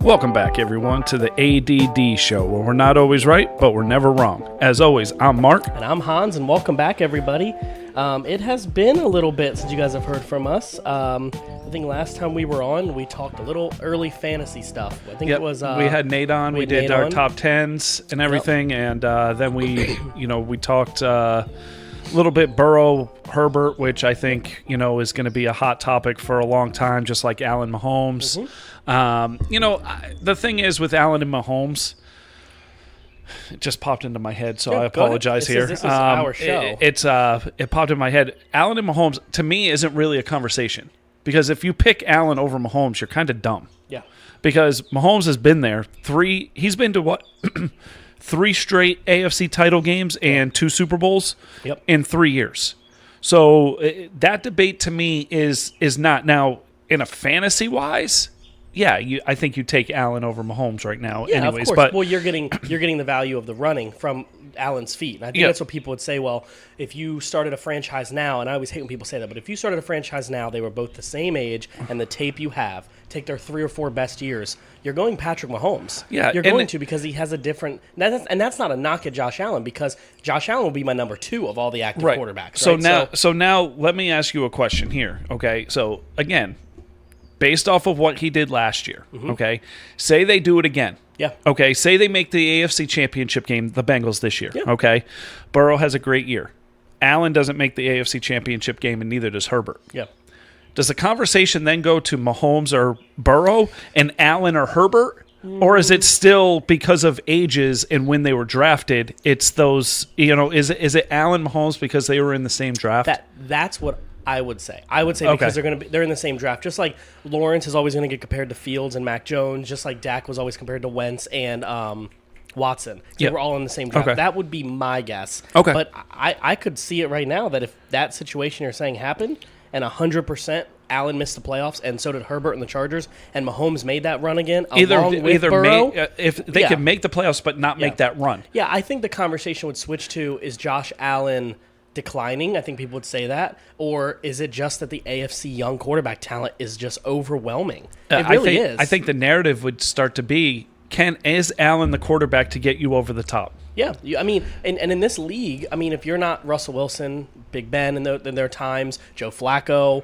Welcome back, everyone, to the A.D.D. show, where we're not always right, but we're never wrong. As always, I'm Marc. And I'm Hans, and welcome back, everybody. It has been a little bit since you guys have heard from us. I think last time we were on, we talked a little early fantasy stuff. I think it was... we had Nate on. We did our top 10s and everything, and then we, we talked a little bit Burrow, Herbert, which I think, is going to be a hot topic for a long time, just like Allen Mahomes. Mm-hmm. The thing is with Allen and Mahomes, it just popped into my head, so I apologize here. This is our show. It popped in my head. Allen and Mahomes, to me, isn't really a conversation. Because if you pick Allen over Mahomes, you're kind of dumb. Yeah. Because Mahomes has been there. He's been to what? 3 straight AFC title games and 2 Super Bowls in 3 years. So that debate to me is not. Now, in a fantasy-wise, yeah, I think you take Allen over Mahomes right now. Yeah, anyways, of course. But well, you're getting the value of the running from Allen's feet. And I think that's what people would say, well, if you started a franchise now, and I always hate when people say that, but if you started a franchise now, they were both the same age, and the tape you have, take their 3 or 4 best years, you're going Patrick Mahomes. Yeah, you're going to because he has a different – and that's not a knock at Josh Allen because Josh Allen will be my number 2 of all the active quarterbacks. So now let me ask you a question here, okay? So, again – based off of what he did last year, okay? Say they do it again. Yeah. Okay, say they make the AFC Championship game, the Bengals this year, okay? Burrow has a great year. Allen doesn't make the AFC Championship game, and neither does Herbert. Yeah. Does the conversation then go to Mahomes or Burrow and Allen or Herbert? Or is it still because of ages and when they were drafted, it's those, is it Allen Mahomes because they were in the same draft? That's what I would say. Because they're in the same draft. Just like Lawrence is always going to get compared to Fields and Mac Jones, just like Dak was always compared to Wentz and Watson. They were all in the same draft. Okay. That would be my guess. Okay. But I could see it right now that if that situation you're saying happened and 100% Allen missed the playoffs and so did Herbert and the Chargers and Mahomes made that run again along with Burrow. If they could make the playoffs but not make that run. Yeah, I think the conversation would switch to, is Josh Allen declining? I think people would say that. Or is it just that the AFC young quarterback talent is just overwhelming? It really is. I think the narrative would start to be, is Allen the quarterback to get you over the top? Yeah. I mean, and in this league, I mean, if you're not Russell Wilson, Big Ben in their times, Joe Flacco,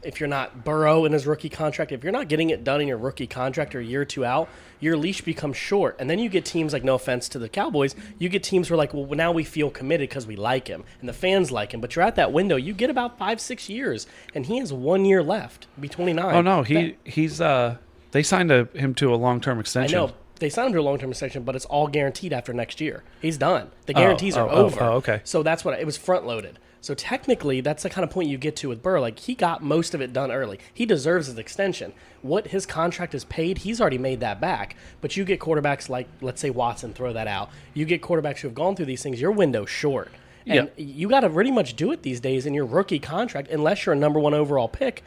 if you're not Burrow in his rookie contract, if you're not getting it done in your rookie contract or a year or 2 out, your leash becomes short. And then you get teams like, no offense to the Cowboys, you get teams who are like, well, now we feel committed because we like him and the fans like him. But you're at that window. You get about 5-6 years, and he has 1 year left. He'll be 29. Oh, no. He's they signed him to a long-term extension. I know. They signed him to a long-term extension, but it's all guaranteed after next year. He's done. The guarantees are over. Okay. So that's what it was, front-loaded. So technically, that's the kind of point you get to with Burrow. Like, he got most of it done early. He deserves his extension. What his contract is paid, he's already made that back. But you get quarterbacks like, let's say Watson, throw that out. You get quarterbacks who have gone through these things, your window's short. And you got to pretty much do it these days in your rookie contract, unless you're a number 1 overall pick.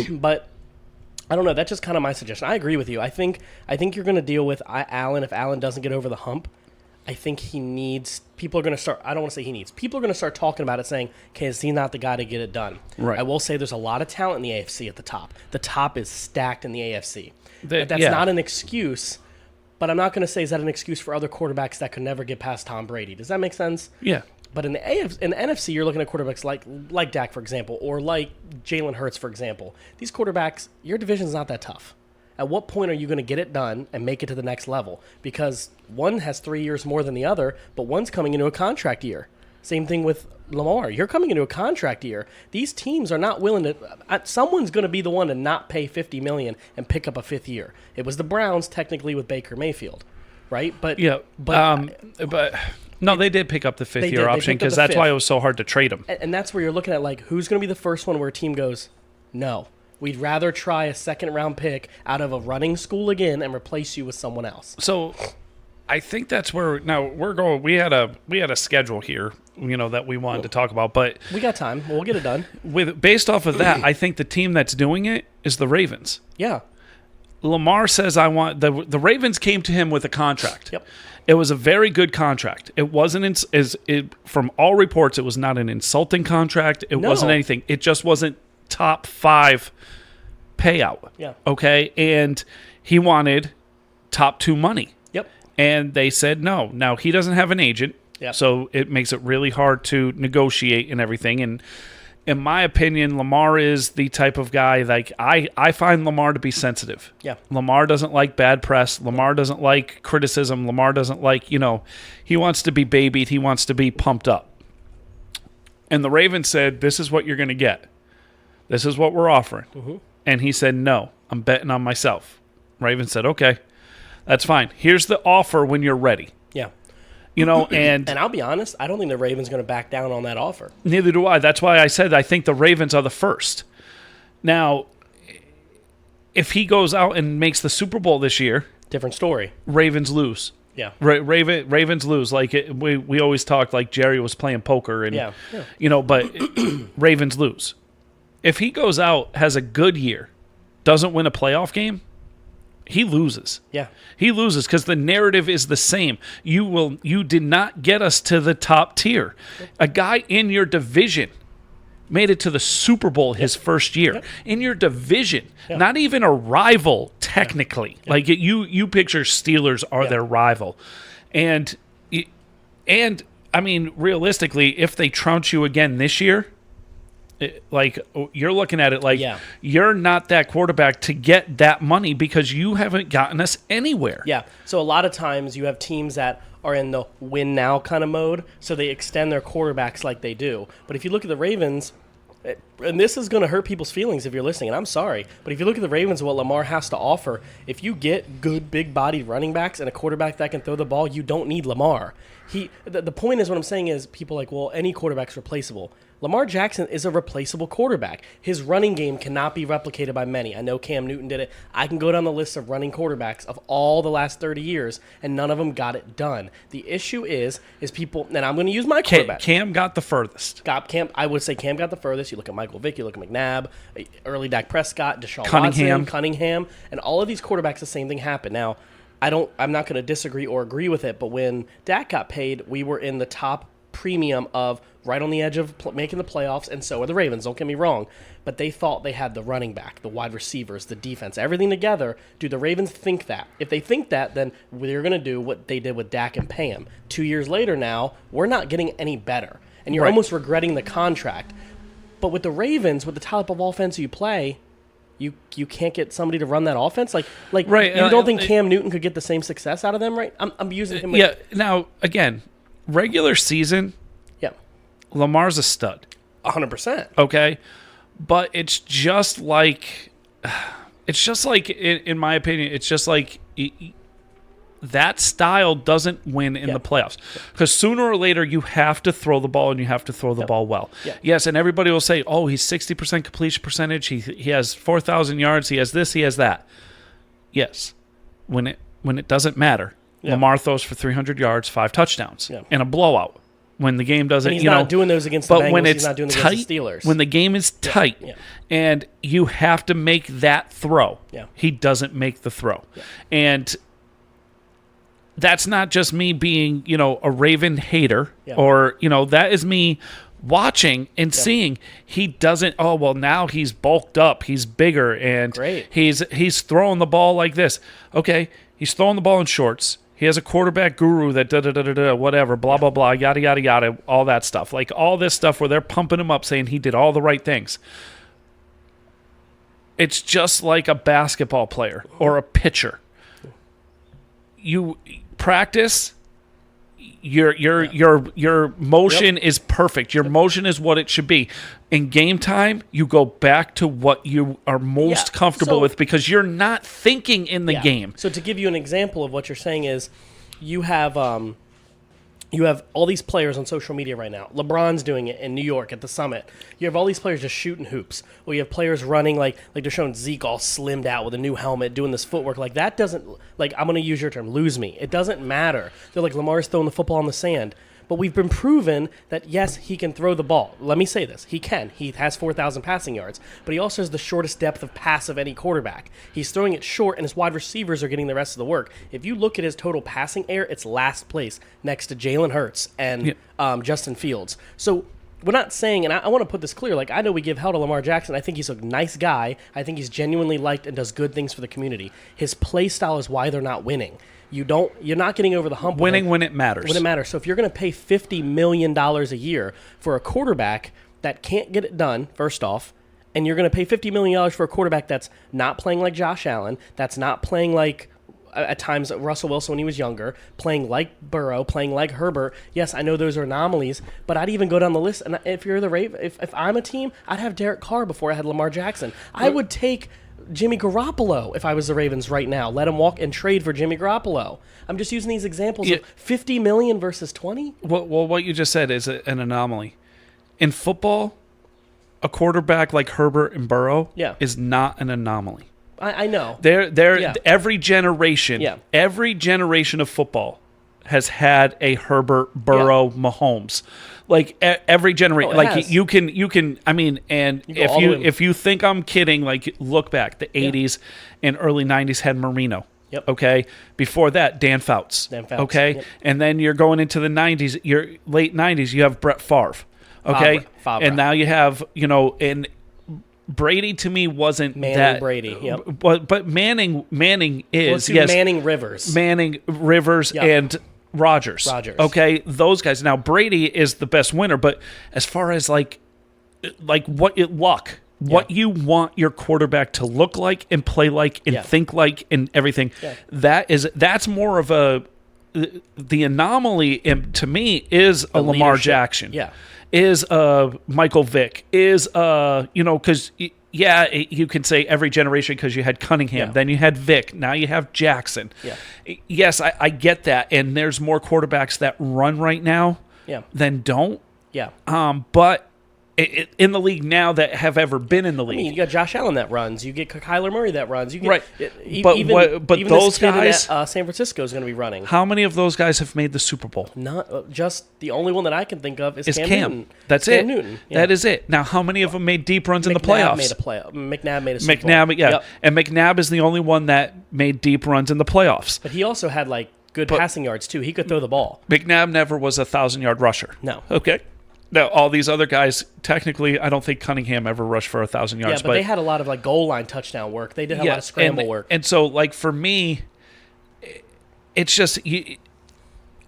But I don't know. That's just kind of my suggestion. I agree with you. I think you're going to deal with Allen if Allen doesn't get over the hump. I think he needs – people are going to start – I don't want to say he needs. People are going to start talking about it saying, okay, is he not the guy to get it done? Right. I will say there's a lot of talent in the AFC at the top. The top is stacked in the AFC. That's not an excuse, but I'm not going to say is that an excuse for other quarterbacks that could never get past Tom Brady. Does that make sense? Yeah. But in the NFC, you're looking at quarterbacks like Dak, for example, or like Jalen Hurts, for example. These quarterbacks, your division's not that tough. At what point are you going to get it done and make it to the next level? Because one has 3 years more than the other, but one's coming into a contract year. Same thing with Lamar. You're coming into a contract year. These teams are not willing to – someone's going to be the one to not pay $50 million and pick up a 5th year. It was the Browns, technically, with Baker Mayfield, right? But no, they did pick up the 5th year option because that's why it was so hard to trade him. And that's where you're looking at, like, who's going to be the first one where a team goes, no. We'd rather try a second-round pick out of a running school again and replace you with someone else. So, I think that's where now we're going. We had a schedule here, that we wanted to talk about, but we got time. We'll get it done. Based off of that, I think the team that's doing it is the Ravens. Yeah. Lamar says, "I want the Ravens came to him with a contract. Yep. It was a very good contract. It wasn't from all reports. It was not an insulting contract. It wasn't anything. It just wasn't top 5 payout. Yeah. Okay, and he wanted top 2 money. Yep. And they said no. Now, he doesn't have an agent, so it makes it really hard to negotiate and everything. And in my opinion, Lamar is the type of guy, like, I find Lamar to be sensitive. Yeah. Lamar doesn't like bad press. Lamar doesn't like criticism. Lamar doesn't like, he wants to be babied. He wants to be pumped up. And the Ravens said, this is what you're going to get. This is what we're offering. Mm-hmm. And he said, no, I'm betting on myself. Ravens said, okay, that's fine. Here's the offer when you're ready. Yeah. And I'll be honest, I don't think the Ravens going to back down on that offer. Neither do I. That's why I said I think the Ravens are the first. Now, if he goes out and makes the Super Bowl this year, different story. Ravens lose. Yeah. Ravens lose. Like we always talked like Jerry was playing poker and but Ravens lose. If he goes out, has a good year, doesn't win a playoff game, he loses. Yeah. He loses because the narrative is the same. You did not get us to the top tier. A guy in your division made it to the Super Bowl his first year. Yep. In your division, not even a rival technically. Yep. Like you picture Steelers are their rival. And I mean, realistically, if they trounce you again this year, you're looking at it like you're not that quarterback to get that money because you haven't gotten us anywhere. Yeah. So a lot of times you have teams that are in the win now kind of mode, so they extend their quarterbacks like they do. But if you look at the Ravens, and this is going to hurt people's feelings if you're listening, and I'm sorry, but if you look at the Ravens and what Lamar has to offer, if you get good, big-bodied running backs and a quarterback that can throw the ball, you don't need Lamar. The point is, what I'm saying is, people are like, well, any quarterback's replaceable. Lamar Jackson is a replaceable quarterback. His running game cannot be replicated by many. I know Cam Newton did it. I can go down the list of running quarterbacks of all the last 30 years, and none of them got it done. The issue is people, and I'm going to use my quarterback. Cam got the furthest. I would say Cam got the furthest. You look at Michael Vick, you look at McNabb, early Dak Prescott, Deshaun Watson, Cunningham, and all of these quarterbacks, the same thing happened. Now, I'm not going to disagree or agree with it, but when Dak got paid, we were in the top premium of right on the edge of making the playoffs, and so are the Ravens, don't get me wrong, but they thought they had the running back, the wide receivers, the defense, everything together. Do the Ravens think that? If they think that, then they're going to do what they did with Dak and pay him. 2 years later now, we're not getting any better, and you're almost regretting the contract. But with the Ravens, with the type of offense you play, you can't get somebody to run that offense? You don't think Cam Newton could get the same success out of them, right? I'm using him. Now, again, regular season, Lamar's a stud. 100%. Okay? But it's just like, in my opinion, it's just like that style doesn't win in the playoffs. Because sooner or later, you have to throw the ball, and you have to throw the ball well. Yeah. Yes, and everybody will say, oh, he's 60% completion percentage. He has 4,000 yards. He has this. He has that. Yes. When it doesn't matter, Lamar throws for 300 yards, 5 touchdowns, and a blowout. When the game doesn't, and he's not doing those against the Bengals. When it's he's not doing those tight, against the Steelers. When the game is tight, and you have to make that throw, he doesn't make the throw. Yeah. And that's not just me being, a Raven hater, or, that is me watching and seeing he doesn't, now he's bulked up, he's bigger, and he's throwing the ball like this. Okay, he's throwing the ball in shorts. He has a quarterback guru that whatever, blah, blah, blah, yada, yada, yada, all that stuff. Like all this stuff where they're pumping him up saying he did all the right things. It's just like a basketball player or a pitcher. You practice, your motion is perfect. Your motion is what it should be. In game time, you go back to what you are most comfortable with because you're not thinking in the game. So to give you an example of what you're saying is you have all these players on social media right now. LeBron's doing it in New York at the Summit. You have all these players just shooting hoops. Or you have players running like they're showing Zeke all slimmed out with a new helmet, doing this footwork. Like that doesn't, like I'm going to use your term, lose me. It doesn't matter. They're like Lamar's throwing the football on the sand. But we've been proven that, yes, he can throw the ball. Let me say this. He can. He has 4,000 passing yards. But he also has the shortest depth of pass of any quarterback. He's throwing it short, and his wide receivers are getting the rest of the work. If you look at his total passing air, it's last place next to Jalen Hurts and Justin Fields. So we're not saying, and I want to put this clear, like, I know we give hell to Lamar Jackson. I think he's a nice guy. I think he's genuinely liked and does good things for the community. His play style is why they're not winning. You're not getting over the hump. Winning when it matters. When it matters. So if you're going to pay $50 million a year for a quarterback that can't get it done, first off, and you're going to pay $50 million for a quarterback that's not playing like Josh Allen, that's not playing like, at times, Russell Wilson when he was younger, playing like Burrow, playing like Herbert. Yes, I know those are anomalies, but I'd even go down the list. And if you're the Ravens, if I'm a team, I'd have Derek Carr before I had Lamar Jackson. I would take Jimmy Garoppolo if I was the Ravens right now. Let him walk and trade for Jimmy Garoppolo. I'm just using these examples of $50 million versus 20. Well, what you just said is an anomaly. In football, a quarterback like Herbert and Burrow is not an anomaly. I know. Every generation of football has had a Herbert, Burrow, Mahomes. Like every generation, you can. I mean, and if you think I'm kidding, like look back, the '80s and early '90s had Marino. Yep. Okay. Before that, Dan Fouts. Okay. Yep. And then you're going into the '90s. Your late '90s, you have Brett Favre. Okay. Favre. And now you have and Brady to me wasn't Manning Brady. Yep. But Manning is Manning Rivers. And Rodgers. Okay, those guys. Now Brady is the best winner, but as far as like what you want your quarterback to look like and play like and think like and everything, that's more of the anomaly to me is a Lamar Jackson. Yeah. Is Michael Vick, is because you can say every generation because you had Cunningham, then you had Vick, now you have Jackson. Yeah. Yes, I get that, and there's more quarterbacks that run right now than don't. Yeah. But in the league now that have ever been in the league. I mean, you got Josh Allen that runs. You get Kyler Murray that runs. You get, right. But even those guys, San Francisco is going to be running. How many of those guys have made the Super Bowl? Not just the only one that I can think of is Cam Newton. That's Cam it. Newton. Yeah. That is it. Now, how many of them made deep runs in the playoffs? McNabb made a Super Bowl. Yep. And McNabb is the only one that made deep runs in the playoffs. But he also had good passing yards too. He could throw the ball. McNabb never was a 1,000-yard rusher. No. Okay. Now, all these other guys, technically, I don't think Cunningham ever rushed for 1,000 yards. Yeah, but they had a lot of goal line touchdown work. They did have a lot of scramble work. And so, for me, it's just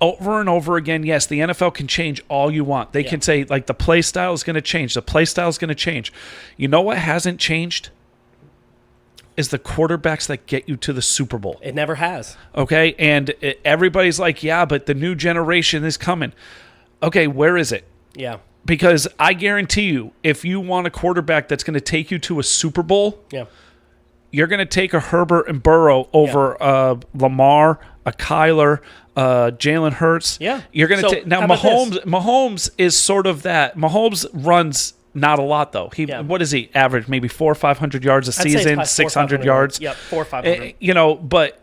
over and over again. Yes, the NFL can change all you want. They can say the play style is going to change. The play style is going to change. You know what hasn't changed? Is the quarterbacks that get you to the Super Bowl. It never has. Okay, and everybody's like, yeah, but the new generation is coming. Okay, where is it? Yeah. Because I guarantee you, if you want a quarterback that's going to take you to a Super Bowl, you're going to take a Herbert and Burrow over Lamar, a Kyler, Jalen Hurts. Yeah. You're going to now Mahomes is sort of that. Mahomes runs not a lot though. What does he average? Maybe 400 or 500 yards a season, 600 yards. Yep, 400 or 500. But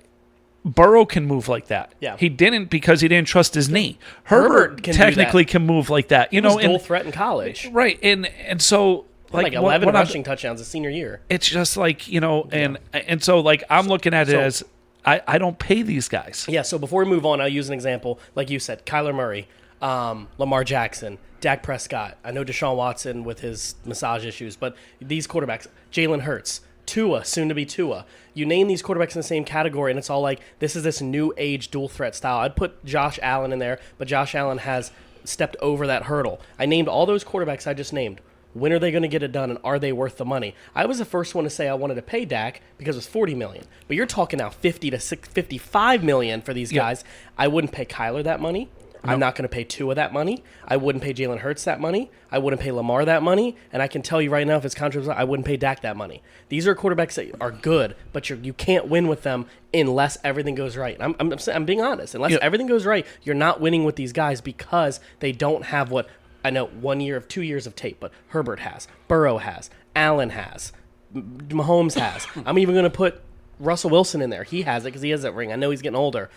Burrow can move like that. Yeah. He didn't because he didn't trust his knee. Herbert technically can move like that. He was dual threat in college. Right. And so 11 rushing touchdowns a senior year. It's just and so I'm looking at it as I don't pay these guys. Yeah, so before we move on, I'll use an example. Like you said, Kyler Murray, Lamar Jackson, Dak Prescott. I know Deshaun Watson with his massage issues, but these quarterbacks, Jalen Hurts, Tua, soon to be Tua. You name these quarterbacks in the same category, and it's all this is this new age dual threat style. I'd put Josh Allen in there, but Josh Allen has stepped over that hurdle. I named all those quarterbacks I just named. When are they going to get it done, and are they worth the money? I was the first one to say I wanted to pay Dak because it was $40 million, but you're talking now $50 to $55 million for these guys. I wouldn't pay Kyler that money. No. I'm not going to pay Tua that money. I wouldn't pay Jalen Hurts that money. I wouldn't pay Lamar that money. And I can tell you right now, if it's controversial, I wouldn't pay Dak that money. These are quarterbacks that are good, but you can't win with them unless everything goes right. I'm being honest. Unless everything goes right, you're not winning with these guys because they don't have what I know 2 years of tape, but Herbert has, Burrow has, Allen has, Mahomes has. I'm even going to put Russell Wilson in there. He has it because he has that ring. I know he's getting older.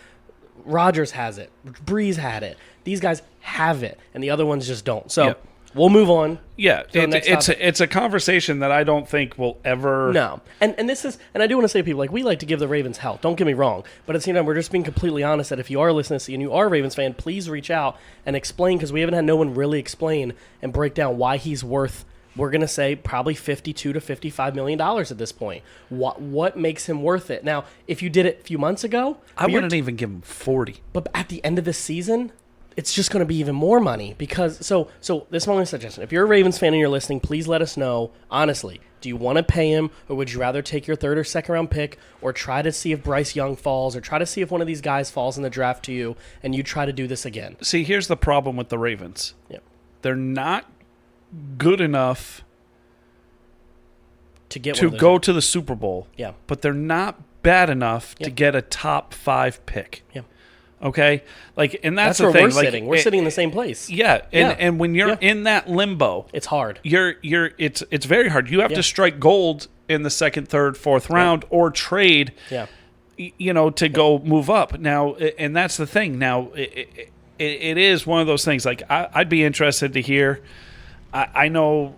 Rodgers has it. Breeze had it. These guys have it, and the other ones just don't. So We'll move on. Yeah, it's a conversation that I don't think will ever. No, and this is, and I do want to say to people, like, we like to give the Ravens help. Don't get me wrong, but at the same time, we're just being completely honest that if you are listening to this and you are a Ravens fan, please reach out and explain, because we haven't had no one really explain and break down why he's worth. We're gonna say probably $52 to $55 million at this point. What makes him worth it? Now, if you did it a few months ago, I wouldn't even give him 40. But at the end of the season, it's just going to be even more money because so this is my only suggestion. If you're a Ravens fan and you're listening, please let us know, honestly, do you want to pay him, or would you rather take your third or second round pick, or try to see if Bryce Young falls, or try to see if one of these guys falls in the draft to you, and you try to do this again? See, here's the problem with the Ravens. Yeah. They're not good enough to go to the Super Bowl. Yeah. But they're not bad enough to get a top 5 pick. Yeah. Okay, like, and that's the where thing. We're sitting. We're sitting in the same place. Yeah, and when you're in that limbo, it's hard. It's very hard. You have to strike gold in the second, third, fourth round, or trade. Yeah. To go move up. Now, and that's the thing. Now, it is one of those things. Like, I'd be interested to hear. I know,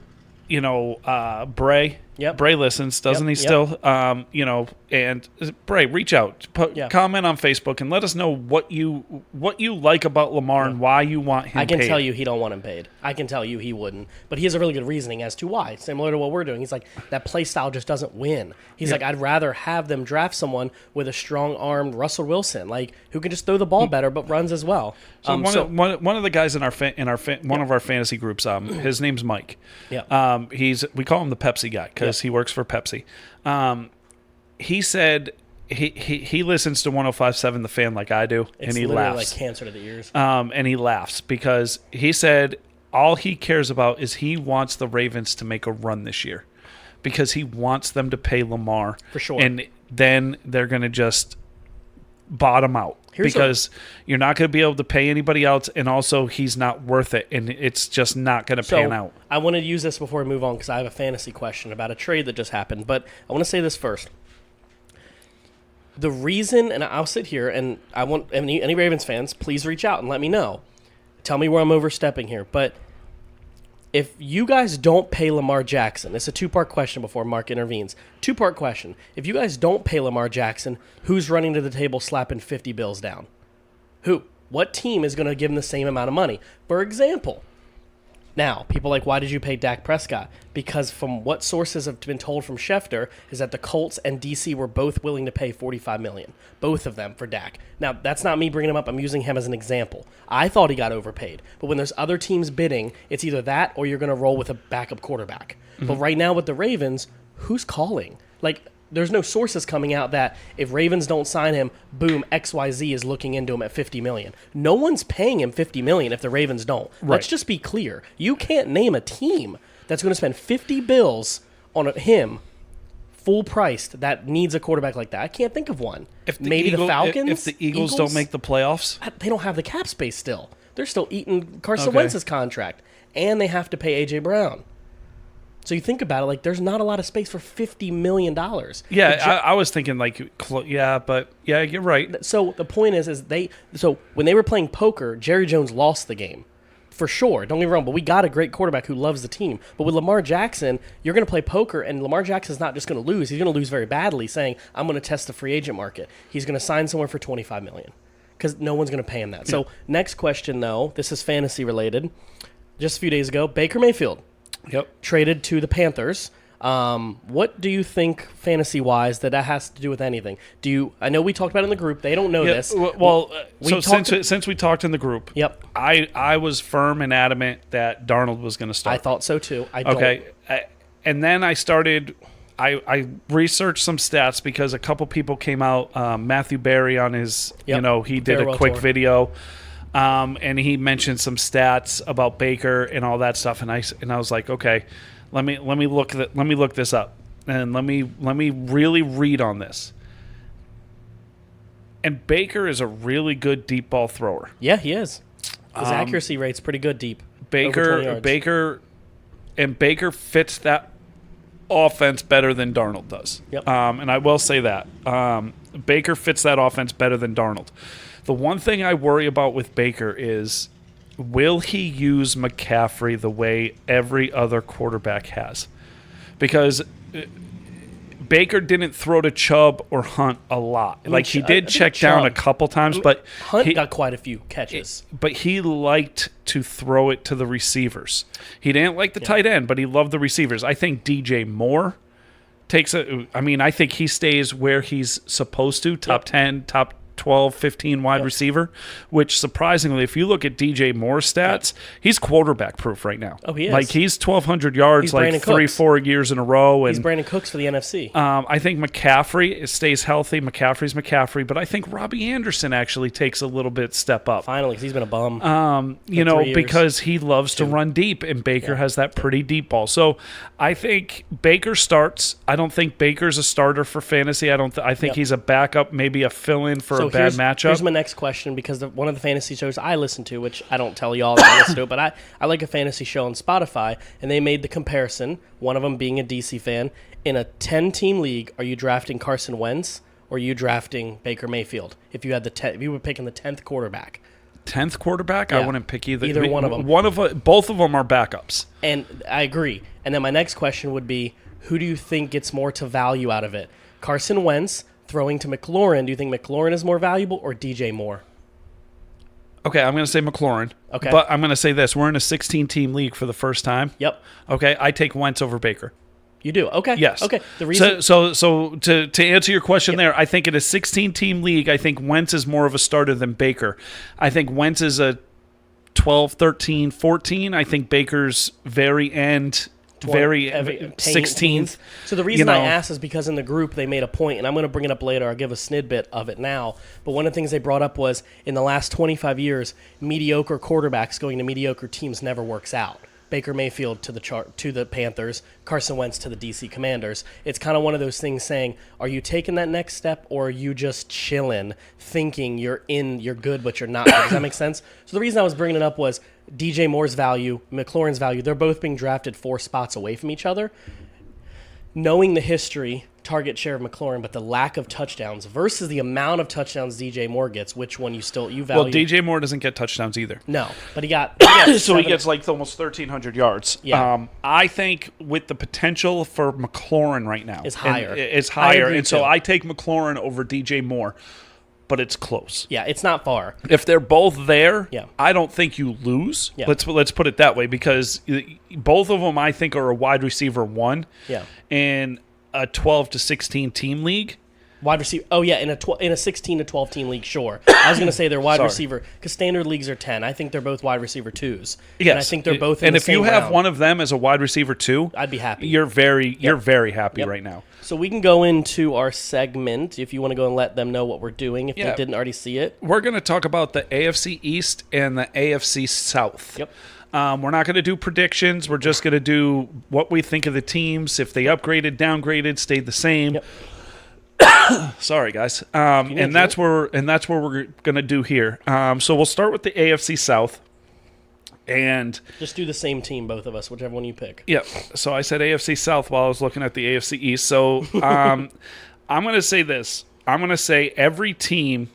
Bray. Yep. Bray listens, doesn't he still? And Bray, reach out, comment on Facebook, and let us know what you like about Lamar and why you want him paid. I can tell you he don't want him paid. I can tell you he wouldn't. But he has a really good reasoning as to why, similar to what we're doing. He's like, that play style just doesn't win. He's like, I'd rather have them draft someone with a strong-armed Russell Wilson, like, who can just throw the ball better but runs as well. So one of the guys in one of our fantasy groups, his name's Mike. Yeah. We call him the Pepsi guy because he works for Pepsi. He said he listens to 105.7 The Fan like I do, and he laughs. Like cancer to the ears. And he laughs because he said all he cares about is he wants the Ravens to make a run this year because he wants them to pay Lamar. For sure. And then they're going to just bottom out. Because you're not going to be able to pay anybody else, and also he's not worth it, and it's just not going to pan out. I want to use this before we move on because I have a fantasy question about a trade that just happened, but I want to say this first. The reason, and I'll sit here, and I want any Ravens fans, please reach out and let me know. Tell me where I'm overstepping here, but if you guys don't pay Lamar Jackson, it's a two-part question before Marc intervenes. Two-part question. If you guys don't pay Lamar Jackson, who's running to the table slapping 50 bills down? Who? What team is going to give him the same amount of money? For example, now, people are like, why did you pay Dak Prescott? Because from what sources have been told from Schefter is that the Colts and DC were both willing to pay $45 million, both of them for Dak. Now, that's not me bringing him up. I'm using him as an example. I thought he got overpaid. But when there's other teams bidding, it's either that or you're going to roll with a backup quarterback. Mm-hmm. But right now with the Ravens, who's calling? Like, there's no sources coming out that if Ravens don't sign him, boom, XYZ is looking into him at $50 million. No one's paying him $50 million if the Ravens don't. Right. Let's just be clear. You can't name a team that's going to spend 50 bills on him full priced that needs a quarterback like that. I can't think of one. Maybe the Falcons? If the Eagles don't make the playoffs? They don't have the cap space still. They're still eating Carson Wentz's contract. And they have to pay A.J. Brown. So you think about it, like, there's not a lot of space for $50 million. Yeah, I was thinking, like, you're right. So the point is when they were playing poker, Jerry Jones lost the game. For sure. Don't get me wrong, but we got a great quarterback who loves the team. But with Lamar Jackson, you're going to play poker, and Lamar Jackson's not just going to lose. He's going to lose very badly, saying, I'm going to test the free agent market. He's going to sign somewhere for $25 million because no one's going to pay him that. Yeah. So next question, though, this is fantasy related. Just a few days ago, Baker Mayfield. Yep. Traded to the Panthers. What do you think, fantasy-wise, that has to do with anything? I know we talked about it in the group. They don't know this. Well, since we talked in the group, yep. I was firm and adamant that Darnold was going to start. I thought so too. And then I started. I researched some stats because a couple people came out. Matthew Berry on his, he did a quick video. And he mentioned some stats about Baker and all that stuff, and I was like, okay, let me look this up, and let me really read on this. And Baker is a really good deep ball thrower. Yeah, he is. His accuracy rate's pretty good deep. Baker fits that offense better than Darnold does. Yep. And I will say that Baker fits that offense better than Darnold. The one thing I worry about with Baker is will he use McCaffrey the way every other quarterback has? Because Baker didn't throw to Chubb or Hunt a lot. He did check down a couple times, but Hunt got quite a few catches. But he liked to throw it to the receivers. He didn't like the tight end, but he loved the receivers. I think DJ Moore I think he stays where he's supposed to, top 10, top 12, 15 wide receiver, which surprisingly, if you look at DJ Moore's stats, he's quarterback proof right now. Oh, he is. He's 1,200 yards, 3-4 years in a row. And he's Brandon Cooks for the NFC. I think McCaffrey stays healthy. McCaffrey's McCaffrey, but I think Robbie Anderson actually takes a little bit step up. Finally, because he's been a bum. Because he loves to run deep, and Baker has that pretty deep ball. So I think Baker starts. I don't think Baker's a starter for fantasy. I think he's a backup, maybe a fill-in for a bad matchup. Here's my next question, because one of the fantasy shows I listen to, which I don't tell y'all that I listen to, but I like a fantasy show on Spotify, and they made the comparison, one of them being a DC fan, in a 10-team league, are you drafting Carson Wentz or are you drafting Baker Mayfield? If you had if you were picking the 10th quarterback. 10th quarterback? Yeah. I wouldn't pick either one of them. Both of them are backups. And I agree. And then my next question would be, who do you think gets more to value out of it? Carson Wentz throwing to McLaurin. Do you think McLaurin is more valuable or DJ Moore? Okay, I'm going to say McLaurin. Okay. But I'm going to say this. We're in a 16-team league for the first time. Yep. Okay, I take Wentz over Baker. You do? Okay. Yes. Okay. The reason... So to answer your question there, I think in a 16-team league, I think Wentz is more of a starter than Baker. I think Wentz is a 12, 13, 14. I think Baker's very end... 16th. So the reason I asked is because in the group they made a point, and I'm going to bring it up later. I'll give a snidbit of it now. But one of the things they brought up was in the last 25 years, mediocre quarterbacks going to mediocre teams never works out. Baker Mayfield to the Panthers, Carson Wentz to the DC Commanders. It's kind of one of those things saying, are you taking that next step, or are you just chilling, thinking you're good, but you're not good? Does that make sense? So the reason I was bringing it up was DJ Moore's value, McLaurin's value. They're both being drafted 4 spots away from each other. Knowing the history, target share of McLaurin, but the lack of touchdowns versus the amount of touchdowns DJ Moore gets, which one you value? Well, DJ Moore doesn't get touchdowns either. No, but he got so he gets almost 1,300 yards. Yeah. I think with the potential for McLaurin right now is higher. It's higher, and so I take McLaurin over DJ Moore. But it's close. Yeah, it's not far. If they're both there, I don't think you lose. Yeah. Let's put it that way, because both of them I think are a wide receiver 1. Yeah. In a 12 to 16 team league. Wide receiver. Oh yeah, in a 16 to 12 team league, sure. I was going to say they're wide receiver, because standard leagues are 10. I think they're both wide receiver 2s. Yes. And I think they're both in the same And if you have round. one of them as a wide receiver 2, I'd be happy. You're very happy right now. So we can go into our segment if you want to go and let them know what we're doing if they didn't already see it. We're going to talk about the AFC East and the AFC South. Yep. We're not going to do predictions. We're just going to do what we think of the teams, if they upgraded, downgraded, stayed the same. Yep. Sorry, guys. And that's where we're going to do here. So we'll start with the AFC South. And just do the same team, both of us, whichever one you pick. Yep. So I said AFC South while I was looking at the AFC East. So I'm going to say this. I'm going to say every team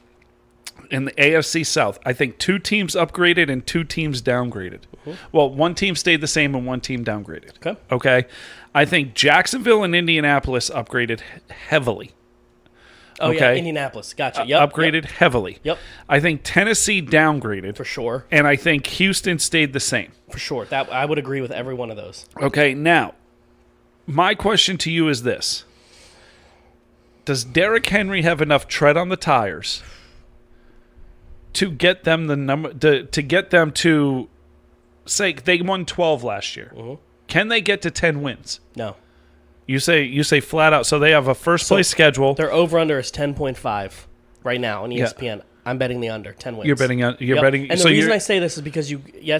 in the AFC South, I think 2 teams upgraded and 2 teams downgraded. Mm-hmm. Well, 1 team stayed the same and 1 team downgraded. Okay. I think Jacksonville and Indianapolis upgraded heavily. Oh, yeah, Indianapolis. Gotcha. Yep. Upgraded heavily. Yep. I think Tennessee downgraded. For sure. And I think Houston stayed the same. For sure. That I would agree with every one of those. Okay, now, my question to you is this. Does Derrick Henry have enough tread on the tires to get them to say they won 12 last year? Mm-hmm. Can they get to 10 wins? No. You say flat out. So they have a first place schedule. Their over under is 10.5 right now on ESPN. Yeah. I'm betting the under 10 wins. You're betting. And the reason I say this is because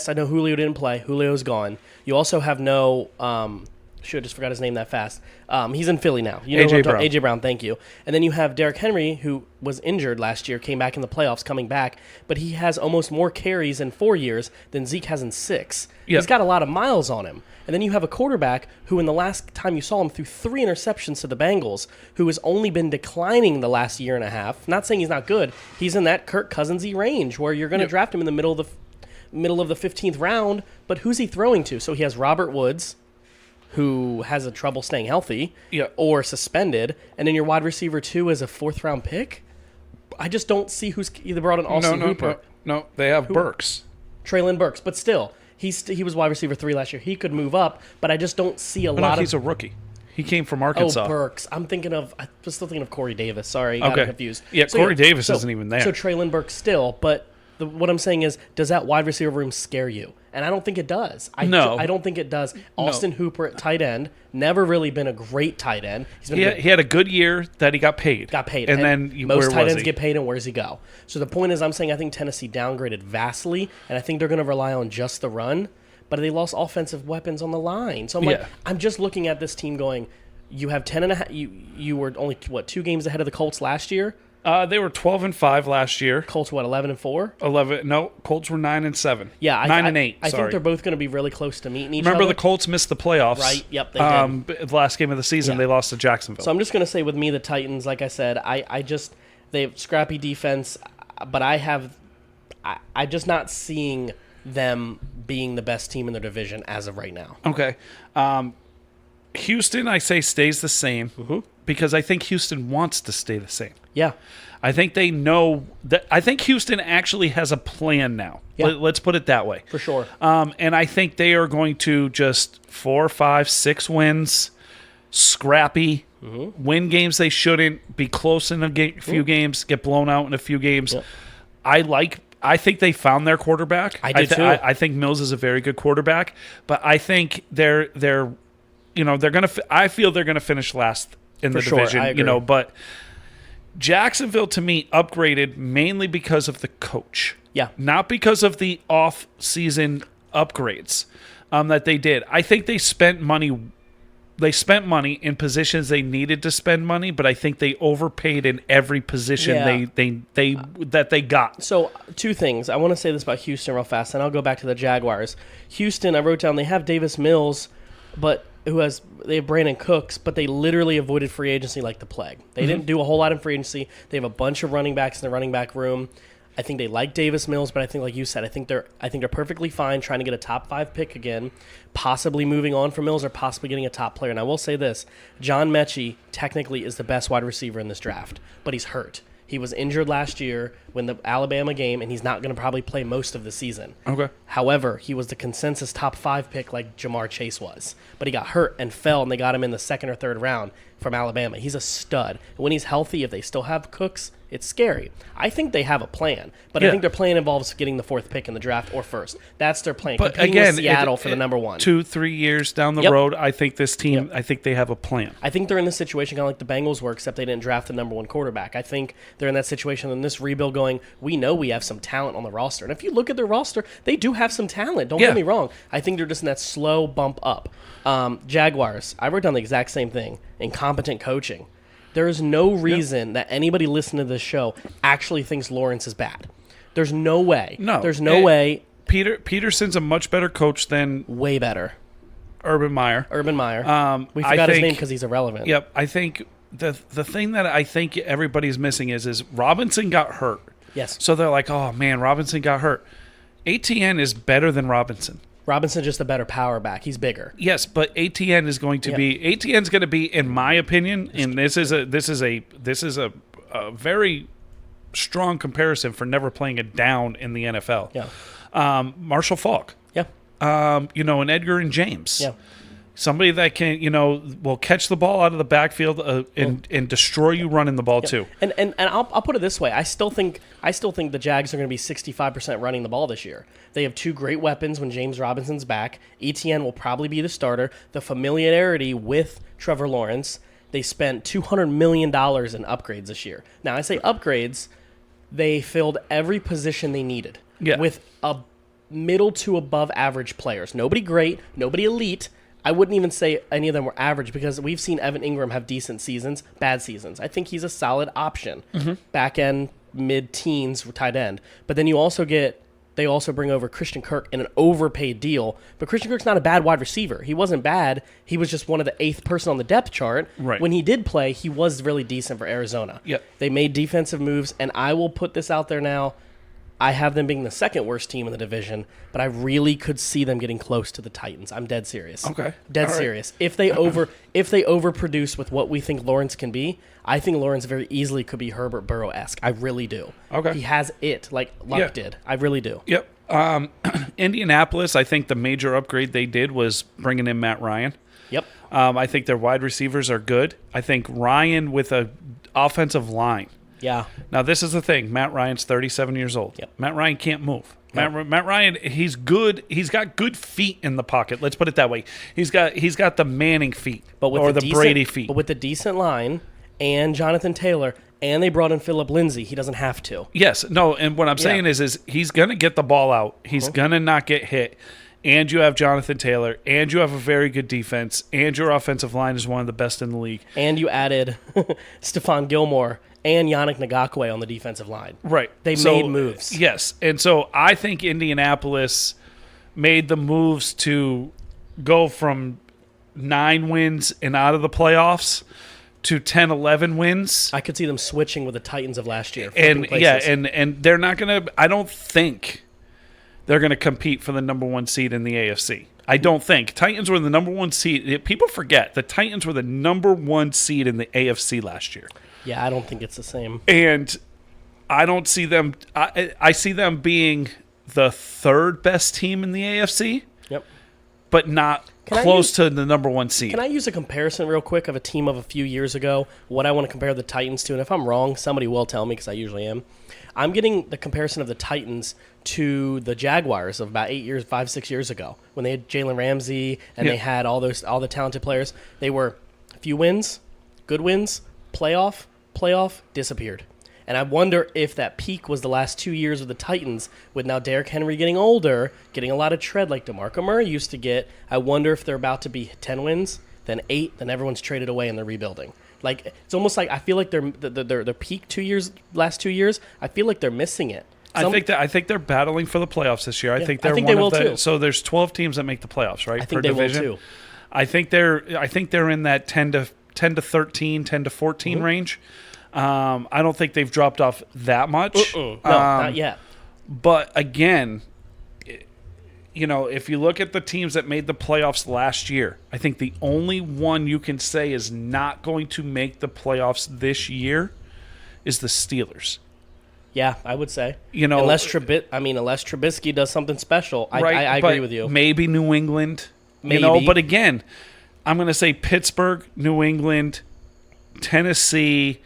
I know Julio didn't play. Julio's gone. You also have no. Shoot, I just forgot his name that fast. He's in Philly now. You know A.J. Brown. A.J. Brown, thank you. And then you have Derrick Henry, who was injured last year, came back in the playoffs, coming back, but he has almost more carries in 4 years than Zeke has in 6. Yep. He's got a lot of miles on him. And then you have a quarterback who, in the last time you saw him, threw 3 interceptions to the Bengals, who has only been declining the last year and a half. Not saying he's not good. He's in that Kirk Cousins-y range where you're going to draft him in the middle of the middle of the 15th round, but who's he throwing to? So he has Robert Woods, who has a trouble staying healthy or suspended, and then your wide receiver 2 is a 4th-round pick? I just don't see who's either brought in Austin Hooper. No, they have Burks. Traylon Burks, but still, he was wide receiver 3 last year. He could move up, but I just don't see a lot of... He's a rookie. He came from Arkansas. Oh, Burks. I was still thinking of Corey Davis. Sorry, got confused. Yeah, Corey Davis isn't even there. So Traylon Burks still, but what I'm saying is, does that wide receiver room scare you? And I don't think it does. I don't think it does. Austin Hooper at tight end, never really been a great tight end. He had a good year that he got paid. And then most tight ends get paid, and where does he go? So the point is, I'm saying I think Tennessee downgraded vastly, and I think they're going to rely on just the run, but they lost offensive weapons on the line. So I'm just looking at this team going, you have 10.5. You were only, 2 games ahead of the Colts last year? They were 12-5 last year. Colts, 11-4? 11. No, Colts were 9-7. Yeah, 9-8. I think they're both going to be really close to meeting each other. Remember, the Colts missed the playoffs. Right. Yep. They did. The last game of the season, they lost to Jacksonville. So I'm just going to say, with me, the Titans. Like I said, they have scrappy defense, but I'm just not seeing them being the best team in their division as of right now. Okay. Houston, I say, stays the same because I think Houston wants to stay the same. Yeah. I think they know that. I think Houston actually has a plan now. Yeah. Let's put it that way. For sure. And I think they are going to just 4, 5, 6 wins, scrappy, win games they shouldn't, be close in a few games, get blown out in a few games. Yeah. I think they found their quarterback. I do too. I think Mills is a very good quarterback, but I think they're gonna. I feel they're gonna finish last in the division. I agree. But Jacksonville to me upgraded mainly because of the coach. Yeah, not because of the off-season upgrades that they did. I think they spent money. They spent money in positions they needed to spend money, but I think they overpaid in every position they got. So 2 things. I want to say this about Houston real fast, and I'll go back to the Jaguars. Houston, I wrote down, they have Davis Mills, but they have Brandon Cooks, but they literally avoided free agency like the plague. They didn't do a whole lot in free agency. They have a bunch of running backs in the running back room. I think they like Davis Mills, but I think, like you said, I think they're perfectly fine trying to get a top 5 pick again, possibly moving on from Mills or possibly getting a top player. And I will say this, John Mechie technically is the best wide receiver in this draft, but he's hurt. He was injured last year when the Alabama game, and he's not going to probably play most of the season. Okay. However, he was the consensus top 5 pick like Jamar Chase was. But he got hurt and fell, and they got him in the 2nd or 3rd round from Alabama. He's a stud. And when he's healthy, if they still have Cooks, it's scary. I think they have a plan, but I think their plan involves getting the 4th pick in the draft or first. That's their plan. But competing again, with Seattle for the number 1. 2-3 years down the road, I think this team, I think they have a plan. I think they're in this situation kind of like the Bengals were, except they didn't draft the number 1 quarterback. I think they're in that situation in this rebuild going, we know we have some talent on the roster. And if you look at their roster, they do have some talent. Don't get me wrong. I think they're just in that slow bump up. Jaguars, I wrote down the exact same thing. Incompetent coaching. There is no reason that anybody listening to this show actually thinks Lawrence is bad. There's no way. No. There's no way. Peterson's a much better coach than... Way better. Urban Meyer. We forgot his name because he's irrelevant. Yep. I think the thing that I think everybody's missing is Robinson got hurt. Yes. So they're like, oh, man, Robinson got hurt. ATN is better than Robinson. Robinson's just a better power back. He's bigger. Yes, but ATN is going to be ATN's going to be, in my opinion, and this is a very strong comparison for never playing a down in the NFL. Yeah. Marshall Faulk. Yeah. And Edgar and James. Yeah. Somebody that can, will catch the ball out of the backfield and destroy you running the ball too. And I'll put it this way: I still think the Jags are going to be 65% running the ball this year. They have 2 great weapons when James Robinson's back. ETN will probably be the starter. The familiarity with Trevor Lawrence. They spent $200 million in upgrades this year. Now I say upgrades. They filled every position they needed with a middle to above average players. Nobody great, nobody elite. I wouldn't even say any of them were average because we've seen Evan Ingram have decent seasons, bad seasons. I think he's a solid option. Back end, mid-teens, tight end. But then they also bring over Christian Kirk in an overpaid deal. But Christian Kirk's not a bad wide receiver. He wasn't bad. He was just one of the 8th person on the depth chart. Right. When he did play, he was really decent for Arizona. Yep. They made defensive moves, and I will put this out there now. I have them being the second worst team in the division, but I really could see them getting close to the Titans. I'm dead serious. Okay. Dead All right. serious. If they overproduce with what we think Lawrence can be, I think Lawrence very easily could be Herbert Burrow-esque. I really do. Okay. He has it, like Luck did. I really do. Yep. Indianapolis, I think the major upgrade they did was bringing in Matt Ryan. Yep. I think their wide receivers are good. I think Ryan with a offensive line. Yeah. Now, this is the thing. Matt Ryan's 37 years old. Yep. Matt Ryan can't move. Yep. Matt Ryan, he's good. He's got good feet in the pocket. Let's put it that way. He's got the Manning feet or the Brady feet. But with the decent line and Jonathan Taylor, and they brought in Phillip Lindsay, he doesn't have to. Yes. No, and what I'm saying is he's going to get the ball out. He's going to not get hit. And you have Jonathan Taylor, and you have a very good defense, and your offensive line is one of the best in the league. And you added Stephon Gilmore and Yannick Ngakoue on the defensive line. Right. They made moves. Yes. And so I think Indianapolis made the moves to go from 9 wins and out of the playoffs to 10, 11 wins. I could see them switching with the Titans of last year. And they're not going to – I don't think they're going to compete for the number 1 seed in the AFC. I don't think. Titans were the number 1 seed. People forget the Titans were the number 1 seed in the AFC last year. Yeah, I don't think it's the same. And I don't see them – I see them being the 3rd best team in the AFC. Yep. But not close to the number 1 seed. Can I use a comparison real quick of a team of a few years ago, what I want to compare the Titans to? And if I'm wrong, somebody will tell me because I usually am. I'm getting the comparison of the Titans to the Jaguars of about 5, 6 years ago when they had Jalen Ramsey and they had all the talented players. They were a few wins, good wins, playoff, disappeared. And I wonder if that peak was the last 2 years of the Titans, with now Derrick Henry getting older, getting a lot of tread like DeMarco Murray used to get. I wonder if they're about to be 10 wins, then 8, then everyone's traded away and they're rebuilding. Like it's almost like I feel like their peak last 2 years. I feel like they're missing it. I think they're battling for the playoffs this year. I think they will too. So there's 12 teams that make the playoffs, right? I think they division. will too. I think they're in that 10 to 13, 10 to 14 range. I don't think they've dropped off that much. No, not yet. But again, if you look at the teams that made the playoffs last year, I think the only one you can say is not going to make the playoffs this year is the Steelers. Yeah, I would say. Unless Trubisky does something special, I agree with you. Maybe New England. Maybe. But again, I'm going to say Pittsburgh, New England, Tennessee,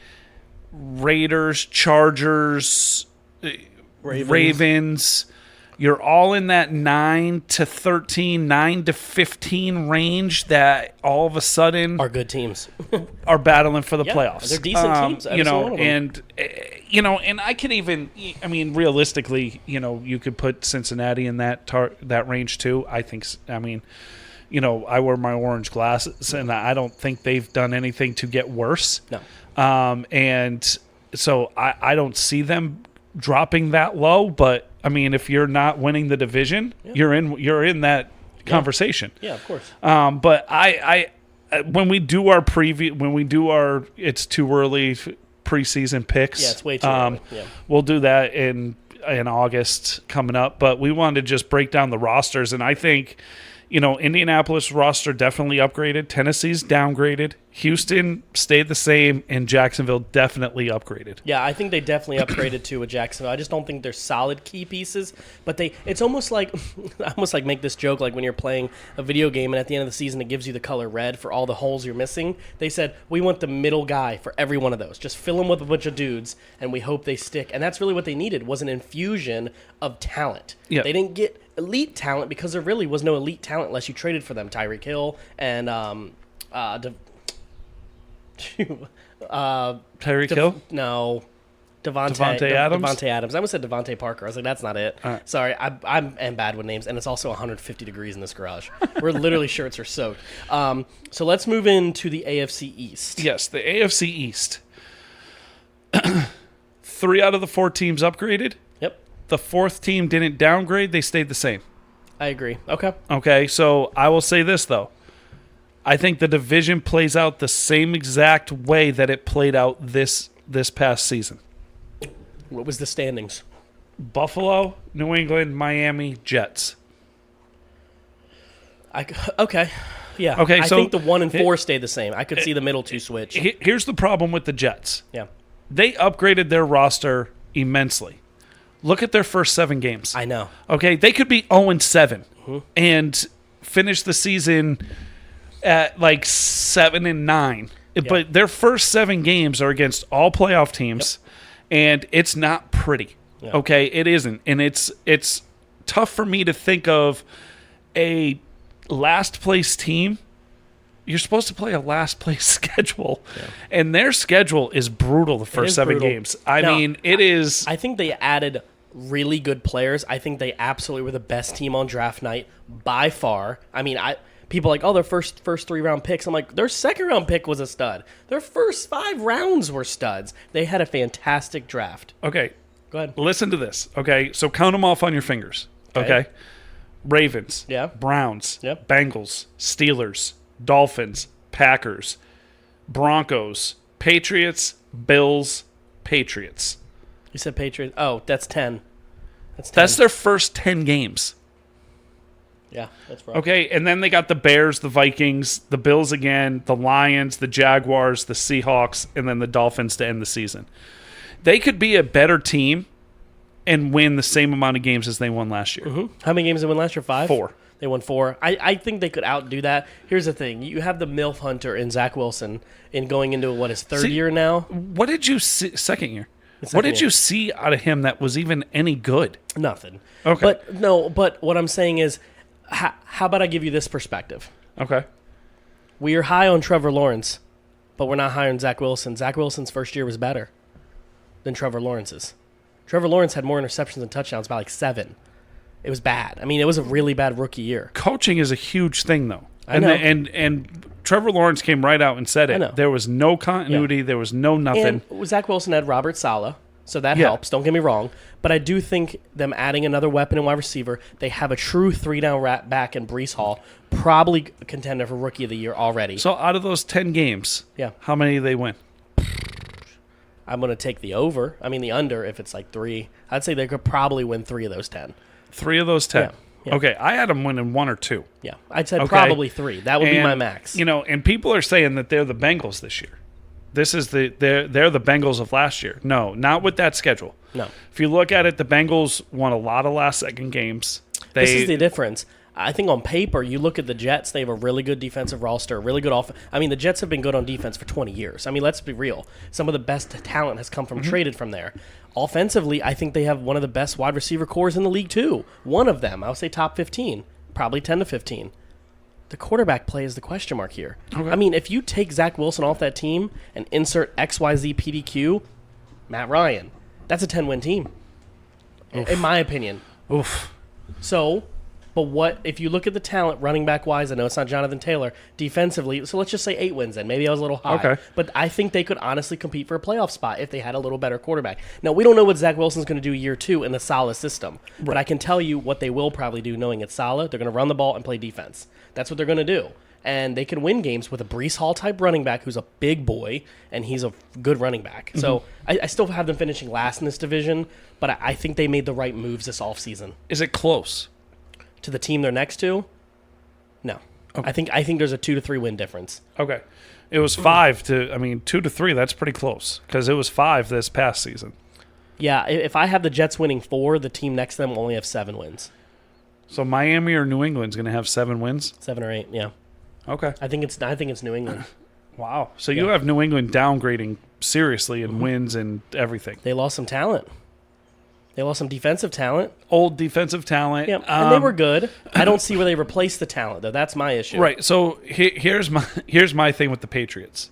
Raiders, Chargers, Ravens. You're all in that 9 to 13, 9 to 15 range that all of a sudden are good teams. are battling for the playoffs. They're decent teams. And I could even, realistically, you could put Cincinnati in that range too. I wear my orange glasses, and I don't think they've done anything to get worse. No. And so I don't see them dropping that low, but if you're not winning the division, you're in that conversation. Yeah, of course. But I when we do our it's too early preseason picks. Yeah, it's way too early. Yeah. We'll do that in August coming up, but we wanted to just break down the rosters, and I think Indianapolis roster definitely upgraded. Tennessee's downgraded. Houston stayed the same, and Jacksonville definitely upgraded. Yeah, I think they definitely upgraded too with Jacksonville. I just don't think they're solid key pieces, but it's almost like I almost like make this joke like when you're playing a video game and at the end of the season it gives you the color red for all the holes you're missing. They said, we want the middle guy for every one of those. Just fill them with a bunch of dudes, and we hope they stick. And that's really what they needed, was an infusion of talent. Yeah. They didn't get elite talent because there really was no elite talent unless you traded for them. Tyreek Hill and Tyreek Hill? No. Devontae Adams? Devontae Adams. I almost said Devontae Parker. I was like, that's not it. Right. Sorry, I'm bad with names, and it's also 150 degrees in this garage. We're literally shirts are soaked. So let's move into the AFC East. Yes, the AFC East. 3 out of the 4 teams upgraded. Yep. The 4th team didn't downgrade. They stayed the same. I agree. Okay. Okay, so I will say this, though. I think the division plays out the same exact way that it played out this past season. What was the standings? Buffalo, New England, Miami, Jets. Okay. Yeah. Okay, I so think the 1 and 4 stay the same. I could see the middle two switch. Here's the problem with the Jets. Yeah. They upgraded their roster immensely. Look at their first 7 games. I know. Okay, they could be 0-7 and finish the season at like 7-9. But their first 7 games are against all playoff teams, and it's not pretty. Yeah. Okay, it isn't, and it's tough for me to think of a last place team. You're supposed to play a last place schedule, and their schedule is brutal. The first 7 games. I mean, it is. I think they added really good players. I think they absolutely were the best team on draft night by far. I mean, people are like, oh, their first 3 round picks. I'm like, their second round pick was a stud. Their first 5 rounds were studs. They had a fantastic draft. Okay, go ahead. Listen to this. Okay, so count them off on your fingers. Okay. Ravens, Browns, Bengals, Steelers, Dolphins, Packers, Broncos, Patriots, Bills, Patriots. You said Patriots. Oh, that's 10. That's their first 10 games. Yeah, that's right. Okay, and then they got the Bears, the Vikings, the Bills again, the Lions, the Jaguars, the Seahawks, and then the Dolphins to end the season. They could be a better team and win the same amount of games as they won last year. Mm-hmm. How many games did they win last year? 5? 4. They won 4. I think they could outdo that. Here's the thing. You have the MILF Hunter and Zach Wilson in going into, his third year now? What did you see? Second year. What did you see out of him that was even any good? Nothing. Okay. But what I'm saying is, how about I give you this perspective? Okay. We are high on Trevor Lawrence, but we're not high on Zach Wilson. Zach Wilson's first year was better than Trevor Lawrence's. Trevor Lawrence had more interceptions and touchdowns by 7. It was bad. I mean, it was a really bad rookie year. Coaching is a huge thing, though. I know. And Trevor Lawrence came right out and said it. I know. There was no continuity. There was no nothing. And Zach Wilson had Robert Saleh, so that helps. Don't get me wrong. But I do think them adding another weapon and wide receiver, they have a true 3-down back in Breece Hall, probably a contender for Rookie of the Year already. So out of those 10 games, how many do they win? I'm going to take the over. I mean, the under if it's like 3. I'd say they could probably win 3 of those 10. 3 of those 10? Yeah. Okay, I had them winning 1 or 2. Yeah, I'd say probably 3. That would be my max. And people are saying that they're the Bengals this year. They're the Bengals of last year. No, not with that schedule. No. If you look at it, the Bengals won a lot of last-second games. This is the difference. I think on paper, you look at the Jets, they have a really good defensive roster, really good offense. I mean, the Jets have been good on defense for 20 years. I mean, let's be real. Some of the best talent has come from traded from there. Offensively, I think they have one of the best wide receiver cores in the league, too. One of them, I would say top 15, probably 10 to 15. The quarterback play is the question mark here. Okay. I mean, if you take Zach Wilson off that team and insert XYZ PDQ, Matt Ryan, that's a 10-win team, in my opinion. Oof. So, but what if you look at the talent running back wise? I know it's not Jonathan Taylor defensively, so let's just say 8 wins. Then maybe I was a little high. Okay. But I think they could honestly compete for a playoff spot if they had a little better quarterback. Now we don't know what Zach Wilson's going to do year 2 in the Saleh system, but I can tell you what they will probably do. Knowing it's Saleh, they're going to run the ball and play defense. That's what they're going to do. And they can win games with a Breece Hall type running back who's a big boy, and he's a good running back. Mm-hmm. So I still have them finishing last in this division, but I think they made the right moves this offseason. Is it close? To the team they're next to? No. Okay. I think there's a 2 to 3 win difference. Okay. It was 2 to 3, that's pretty close, because it was 5 this past season. Yeah, if I have the Jets winning 4, the team next to them will only have 7 wins. So Miami or New England's going to have 7 wins? 7 or 8, yeah. Okay. I think it's New England. Wow. So you have New England downgrading seriously in wins and everything. They lost some talent. They lost some defensive talent. Old defensive talent. Yeah, and they were good. I don't see where they replaced the talent, though. That's my issue. Right. So here's my thing with the Patriots.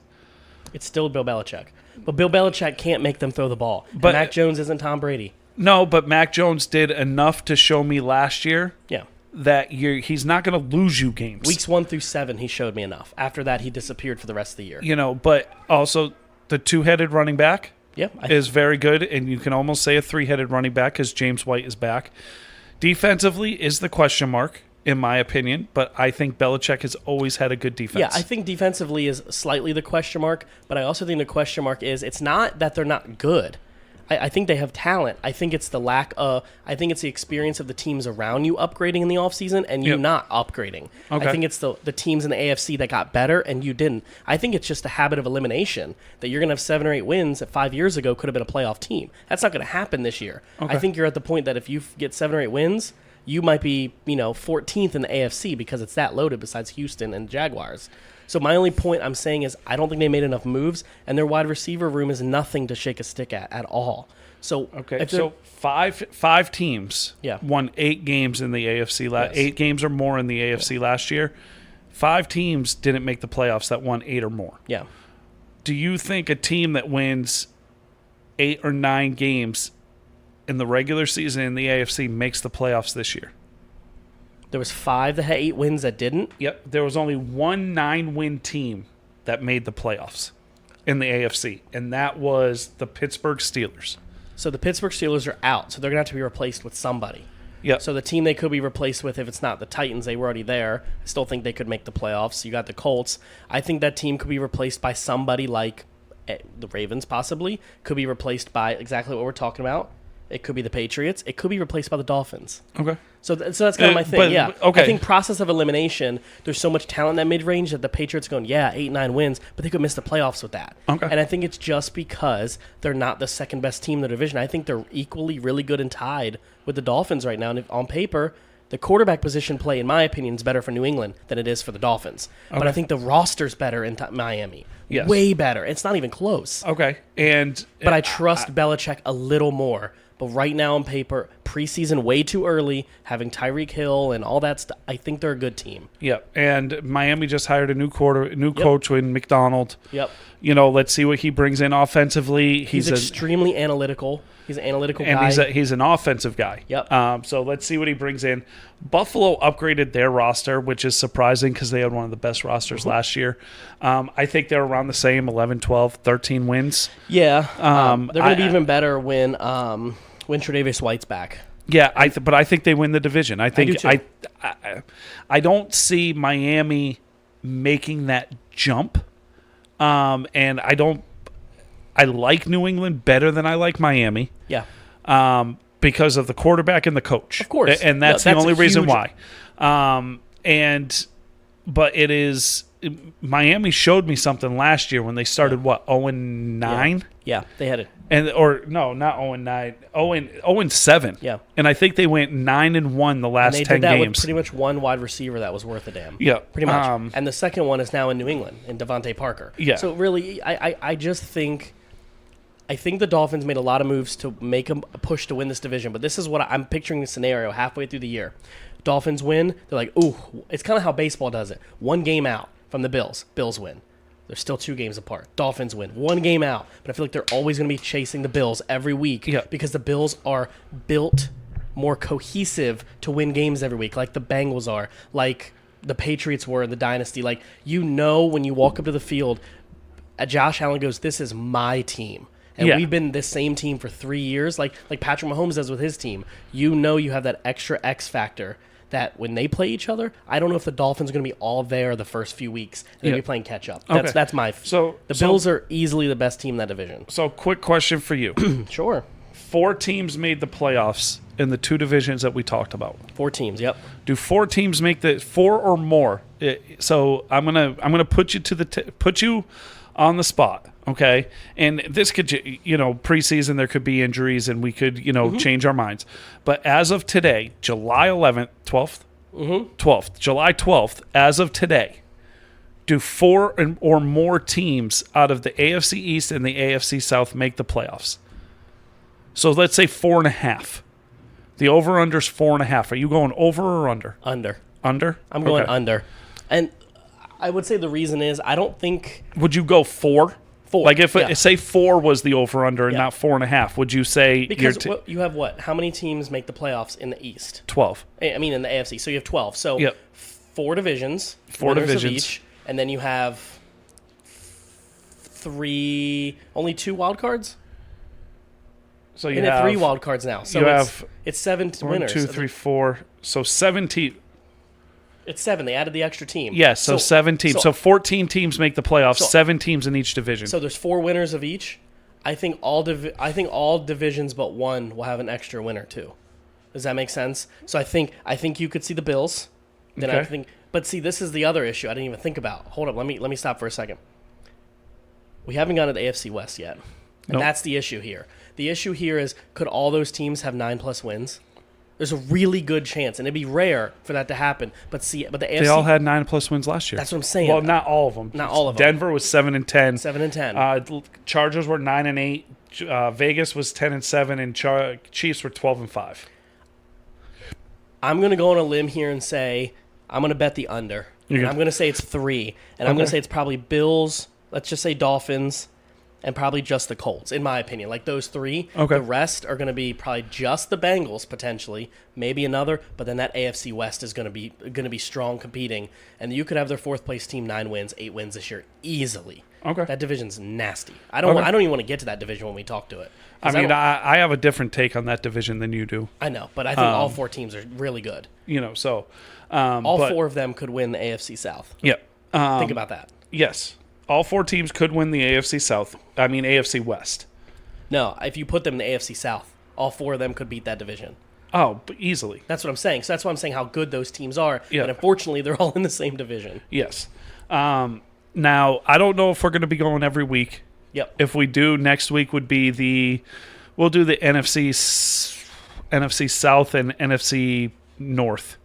It's still Bill Belichick. But Bill Belichick can't make them throw the ball. But and Mac Jones isn't Tom Brady. No, but Mac Jones did enough to show me last year that he's not going to lose you games. Weeks 1 through 7, he showed me enough. After that, he disappeared for the rest of the year. But also the 2-headed running back is very good, and you can almost say a 3-headed running back because James White is back. Defensively is the question mark, in my opinion, but I think Belichick has always had a good defense. Yeah, I think defensively is slightly the question mark, but I also think the question mark is it's not that they're not good. I think they have talent. I think it's the I think it's the experience of the teams around you upgrading in the offseason and you not upgrading. Okay. I think it's the teams in the AFC that got better and you didn't. I think it's just a habit of elimination that you're going to have 7 or 8 wins that 5 years ago could have been a playoff team. That's not going to happen this year. Okay. I think you're at the point that if you get 7 or 8 wins, you might be, 14th in the AFC because it's that loaded besides Houston and Jaguars. So my only point I'm saying is I don't think they made enough moves, and their wide receiver room is nothing to shake a stick at all. So so five teams Yeah. won 8 games in the AFC. Yes. 8 games or more in the AFC last year. 5 teams didn't make the playoffs that won 8 or more. Yeah. Do you think a team that wins 8 or 9 games in the regular season in the AFC makes the playoffs this year? There was 5 that had 8 wins that didn't. Yep. There was only one 9-win team that made the playoffs in the AFC, and that was the Pittsburgh Steelers. So the Pittsburgh Steelers are out, so they're going to have to be replaced with somebody. Yep. So the team they could be replaced with, if it's not the Titans, they were already there. I still think they could make the playoffs. You got the Colts. I think that team could be replaced by somebody like the Ravens, possibly. Could be replaced by exactly what we're talking about. It could be the Patriots. It could be replaced by the Dolphins. Okay. So that's kind of my thing, yeah. Okay. I think process of elimination, there's so much talent in that mid-range that the Patriots are going, 8-9 wins, but they could miss the playoffs with that. Okay. And I think it's just because they're not the second-best team in the division. I think they're equally really good and tied with the Dolphins right now. And on paper, the quarterback position play, in my opinion, is better for New England than it is for the Dolphins. Okay. But I think the roster's better in Miami. Yes. Way better. It's not even close. Okay. But I trust Belichick a little more. But right now on paper, preseason way too early, having Tyreek Hill and all that stuff, I think they're a good team. Yep. And Miami just hired a new coach in McDonald. Yep. Let's see what he brings in offensively. He's extremely analytical. He's an analytical guy. And he's an offensive guy. Yep. So let's see what he brings in. Buffalo upgraded their roster, which is surprising because they had one of the best rosters last year. I think they're around the same, 11, 12, 13 wins. Yeah. They're going to be even better when Tre'Davious White's back. Yeah, but I think they win the division. I think do too. I don't see Miami making that jump. And I like New England better than I like Miami. Yeah. Because of the quarterback and the coach. Of course. And that's the only reason why. But it is Miami showed me something last year when they started 0-9? Yeah, they had it. Not 0-9, 0-7. Yeah. And I think they went 9-1 the last 10 games. And they did that with pretty much one wide receiver that was worth a damn. Yeah. Pretty much. And the second one is now in New England, in Devontae Parker. Yeah. So really, I just think the Dolphins made a lot of moves to make a push to win this division, but this is what I'm picturing the scenario halfway through the year. Dolphins win, they're like, ooh, it's kind of how baseball does it. 1 game out from the Bills. Bills win. They're still 2 games apart. Dolphins win. 1 game out. But I feel like they're always going to be chasing the Bills every week because the Bills are built more cohesive to win games every week, like the Bengals are, like the Patriots were in the dynasty. Like, when you walk up to the field, Josh Allen goes, this is my team. And we've been this same team for 3 years, like Patrick Mahomes does with his team. You have that extra X factor that when they play each other, I don't know if the Dolphins are going to be all there the first few weeks. They're going to be playing catch up. That's my. The Bills are easily the best team in that division. So, quick question for you. Sure. 4 teams made the playoffs in the 2 divisions that we talked about. 4 teams. Yep. Do 4 teams make the 4 or more? So I'm gonna put you put you on the spot. Okay, and this could, preseason there could be injuries and we could, change our minds. But as of today, July 11th, 12th, 12th, July 12th, as of today, do 4 or more teams out of the AFC East and the AFC South make the playoffs? So let's say 4.5. The over/under's 4.5. Are you going over or under? Under. Under? I'm going under. And I would say the reason is I don't think. Would you go 4? 4. Like if say 4 was the over/under and not 4.5, would you say because you have what? How many teams make the playoffs in the East? 12. I mean in the AFC. So you have 12. So 4 divisions. 4 divisions of each, and then you have only 2 wild cards. So you have 3 wild cards now. So it's 7 winners. 1, 2, 3, 4. So 17. It's 7. They added the extra team. Yes, so 7 teams. So 14 teams make the playoffs, 7 teams in each division. So there's 4 winners of each. I think all divisions but one will have an extra winner too. Does that make sense? So I think you could see the Bills. Then Okay. I think, but see, this is the other issue I didn't even think about. Hold up, let me stop for a second. We haven't gone to the AFC West yet, and that's the issue here. The issue here is, could all those teams have 9+ wins? There's a really good chance, and it'd be rare for that to happen. But the AFC, They all had 9+ wins last year. That's what I'm saying. Well, not all of them. Not all of them. Denver was 7-10. 7-10. Chargers were 9-8. Vegas was 10-7, and Chiefs were 12-5. I'm going to go on a limb here and say I'm going to bet the under. And I'm going to say it's 3. And I'm going to say it's probably Bills, let's just say Dolphins, and probably just the Colts, in my opinion. Like those 3. Okay. The rest are going to be probably just the Bengals, potentially. Maybe another. But then that AFC West is going to be strong competing. And you could have their 4th-place team 9 wins, 8 wins this year easily. Okay. That division's nasty. I don't even want to get to that division when we talk to it. I mean, I have a different take on that division than you do. I know, but I think all 4 teams are really good. So all 4 of them could win the AFC South. Yeah. Think about that. Yes. All 4 teams could win the AFC West. No, if you put them in the AFC South, all 4 of them could beat that division. Oh, but easily. That's what I'm saying. So that's why I'm saying how good those teams are. Yeah. And unfortunately, they're all in the same division. Yes. Now, I don't know if we're going to be going every week. Yep. If we do, next week would be we'll do the NFC South and NFC North.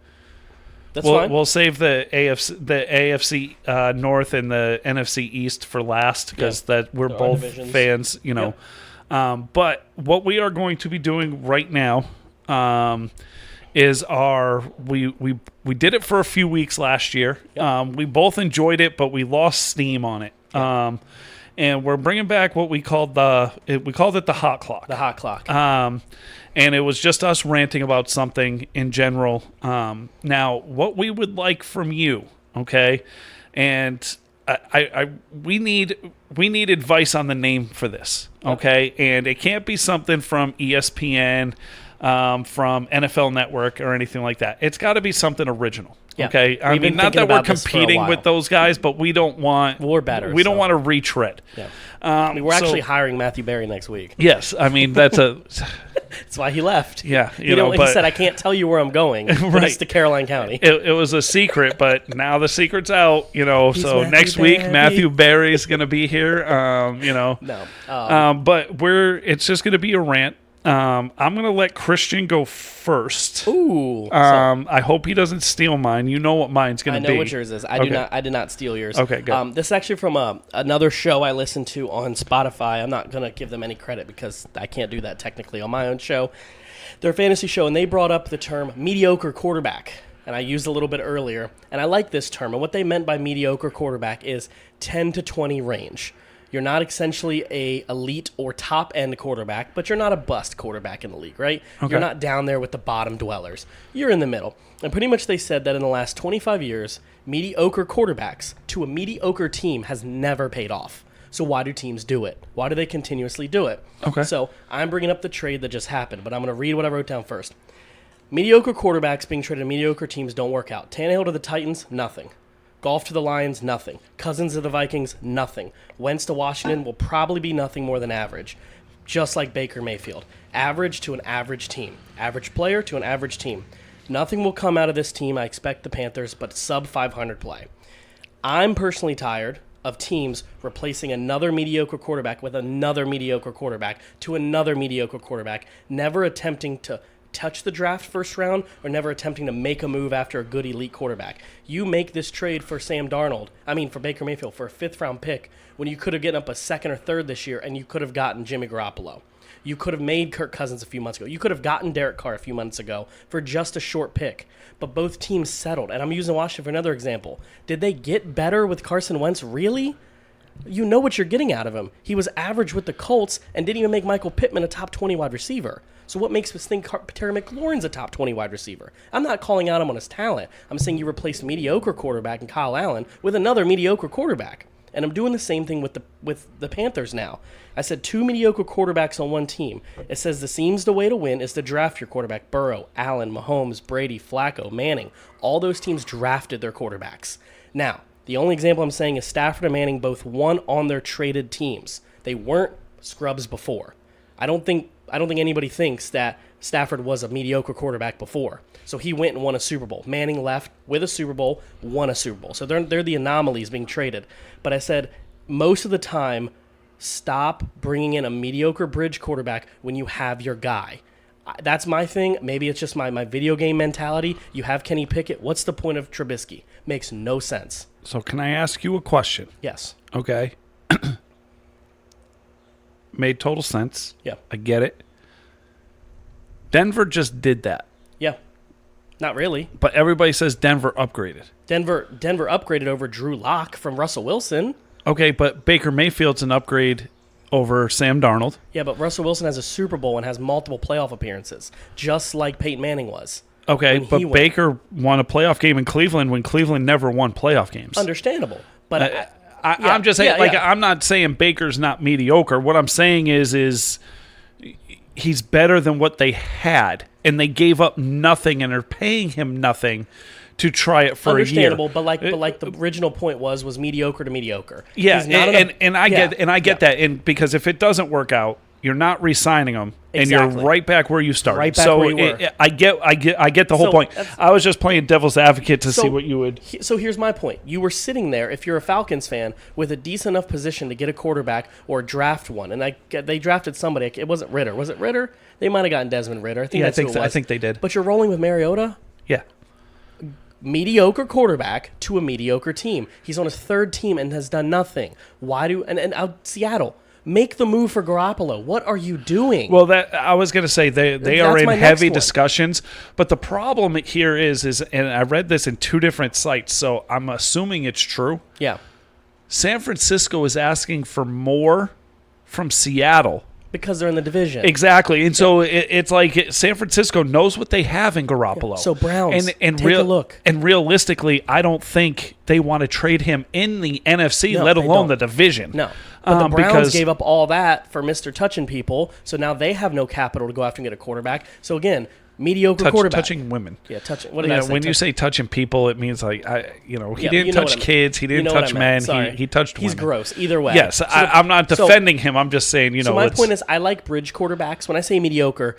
That's fine. We'll save the AFC North and the NFC East for last because that we're both fans, Yep. But what we are going to be doing right now is we did it for a few weeks last year. Yep. We both enjoyed it, but we lost steam on it. Yep. And we're bringing back what we called it the hot clock. The hot clock. And it was just us ranting about something in general. Now, what we would like from you, okay? And we need advice on the name for this, okay? And it can't be something from ESPN, from NFL Network or anything like that. It's got to be something original. Yeah. Okay, I mean, not that we're competing with those guys, but we don't want we're better. We don't want to retread. Yeah. We're actually hiring Matthew Berry next week. Yes, I mean that's why he left. Yeah, he said, "I can't tell you where I'm going." Right. It's to Caroline County. It was a secret, but now the secret's out. So next week Matthew Berry is going to be here. But it's just going to be a rant. I'm going to let Christian go first. Ooh. I hope he doesn't steal mine. You know what mine's going to be. I know what yours is. I did not steal yours. Okay, good. This is actually from another show I listened to on Spotify. I'm not going to give them any credit because I can't do that technically on my own show. They're a fantasy show, and they brought up the term mediocre quarterback. And I used a little bit earlier. And I like this term. And what they meant by mediocre quarterback is 10 to 20 range. You're not essentially a elite or top-end quarterback, but you're not a bust quarterback in the league, right? Okay. You're not down there with the bottom dwellers. You're in the middle. And pretty much they said that in the last 25 years, mediocre quarterbacks to a mediocre team has never paid off. So why do teams do it? Why do they continuously do it? Okay. So I'm bringing up the trade that just happened, but I'm going to read what I wrote down first. Mediocre quarterbacks being traded to mediocre teams don't work out. Tannehill to the Titans, nothing. Goff to the Lions, nothing. Cousins to the Vikings, nothing. Wentz to Washington will probably be nothing more than average, just like Baker Mayfield. Average to an average team. Average player to an average team. Nothing will come out of this team, I expect the Panthers, but sub-500 play. I'm personally tired of teams replacing another mediocre quarterback with another mediocre quarterback to another mediocre quarterback, never attempting to touch the draft first round or never attempting to make a move after a good elite quarterback. You make this trade for for Baker Mayfield for a 5th round pick when you could have gotten up a 2nd or 3rd this year and you could have gotten Jimmy Garoppolo. You could have made Kirk Cousins a few months ago. You could have gotten Derek Carr a few months ago for just a short pick. But both teams settled. And I'm using Washington for another example. Did they get better with Carson Wentz? Really? You know what you're getting out of him. He was average with the Colts and didn't even make Michael Pittman a top 20 wide receiver. So what makes us think Terry McLaurin's a top 20 wide receiver? I'm not calling out him on his talent. I'm saying you replaced a mediocre quarterback in Kyle Allen with another mediocre quarterback. And I'm doing the same thing with the Panthers now. I said 2 mediocre quarterbacks on one team. It says the way to win is to draft your quarterback. Burrow, Allen, Mahomes, Brady, Flacco, Manning. All those teams drafted their quarterbacks. Now, the only example I'm saying is Stafford and Manning both won on their traded teams. They weren't scrubs before. I don't think anybody thinks that Stafford was a mediocre quarterback before. So he went and won a Super Bowl. Manning left with a Super Bowl, won a Super Bowl. So they're the anomalies being traded. But I said most of the time, stop bringing in a mediocre bridge quarterback when you have your guy. That's my thing. Maybe it's just my video game mentality. You have Kenny Pickett. What's the point of Trubisky? Makes no sense. So can I ask you a question? Yes. Okay. Made total sense. Yeah. I get it. Denver just did that. Yeah. Not really. But everybody says Denver upgraded. Denver upgraded over Drew Lock from Russell Wilson. Okay, but Baker Mayfield's an upgrade over Sam Darnold. Yeah, but Russell Wilson has a Super Bowl and has multiple playoff appearances, just like Peyton Manning was. Okay, but Baker won a playoff game in Cleveland when Cleveland never won playoff games. Understandable. But I'm just saying, I'm not saying Baker's not mediocre. What I'm saying is he's better than what they had, and they gave up nothing and are paying him nothing to try it for a year. Understandable, but like the original point was mediocre to mediocre. Yeah, I get that, and because if it doesn't work out, you're not re-signing him, and you're right back where you started. Right back where you were. I get the whole point. I was just playing devil's advocate to see what you would. So here's my point. You were sitting there, if you're a Falcons fan, with a decent enough position to get a quarterback or draft one, and they drafted somebody. It wasn't Ritter. Was it Ritter? They might have gotten Desmond Ritter. I think that's who it was. I think they did. But you're rolling with Mariota? Yeah. Mediocre quarterback to a mediocre team. He's on his third team and has done nothing. Seattle, make the move for Garoppolo. What are you doing? Well, I was going to say they are in heavy discussions, but the problem here is, and I read this in two different sites, so I'm assuming it's true. Yeah. San Francisco is asking for more from Seattle. Because they're in the division. Exactly. And so it's like San Francisco knows what they have in Garoppolo. Yeah. So Browns, take a look. And realistically, I don't think they want to trade him in the NFC, let alone the division. No. But the Browns gave up all that for Mr. Touching People, so now they have no capital to go after and get a quarterback. So again, mediocre quarterback. Touching women. Yeah, touching. What did I say? When you say touching people, it means like he didn't touch kids, he didn't touch men, he touched women. He's gross. Either way. Yes, I'm not defending him. I'm just saying, So my point is, I like bridge quarterbacks. When I say mediocre,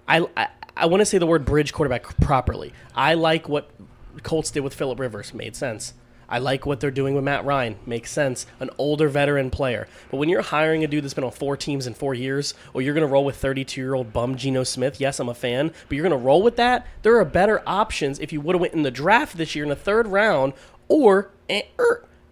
I want to say the word bridge quarterback properly. I like what Colts did with Phillip Rivers. Made sense. I like what they're doing with Matt Ryan. Makes sense. An older veteran player. But when you're hiring a dude that's been on 4 teams in 4 years, or you're going to roll with 32-year-old bum Geno Smith, yes, I'm a fan, but you're going to roll with that, there are better options if you would have went in the draft this year in the 3rd round, or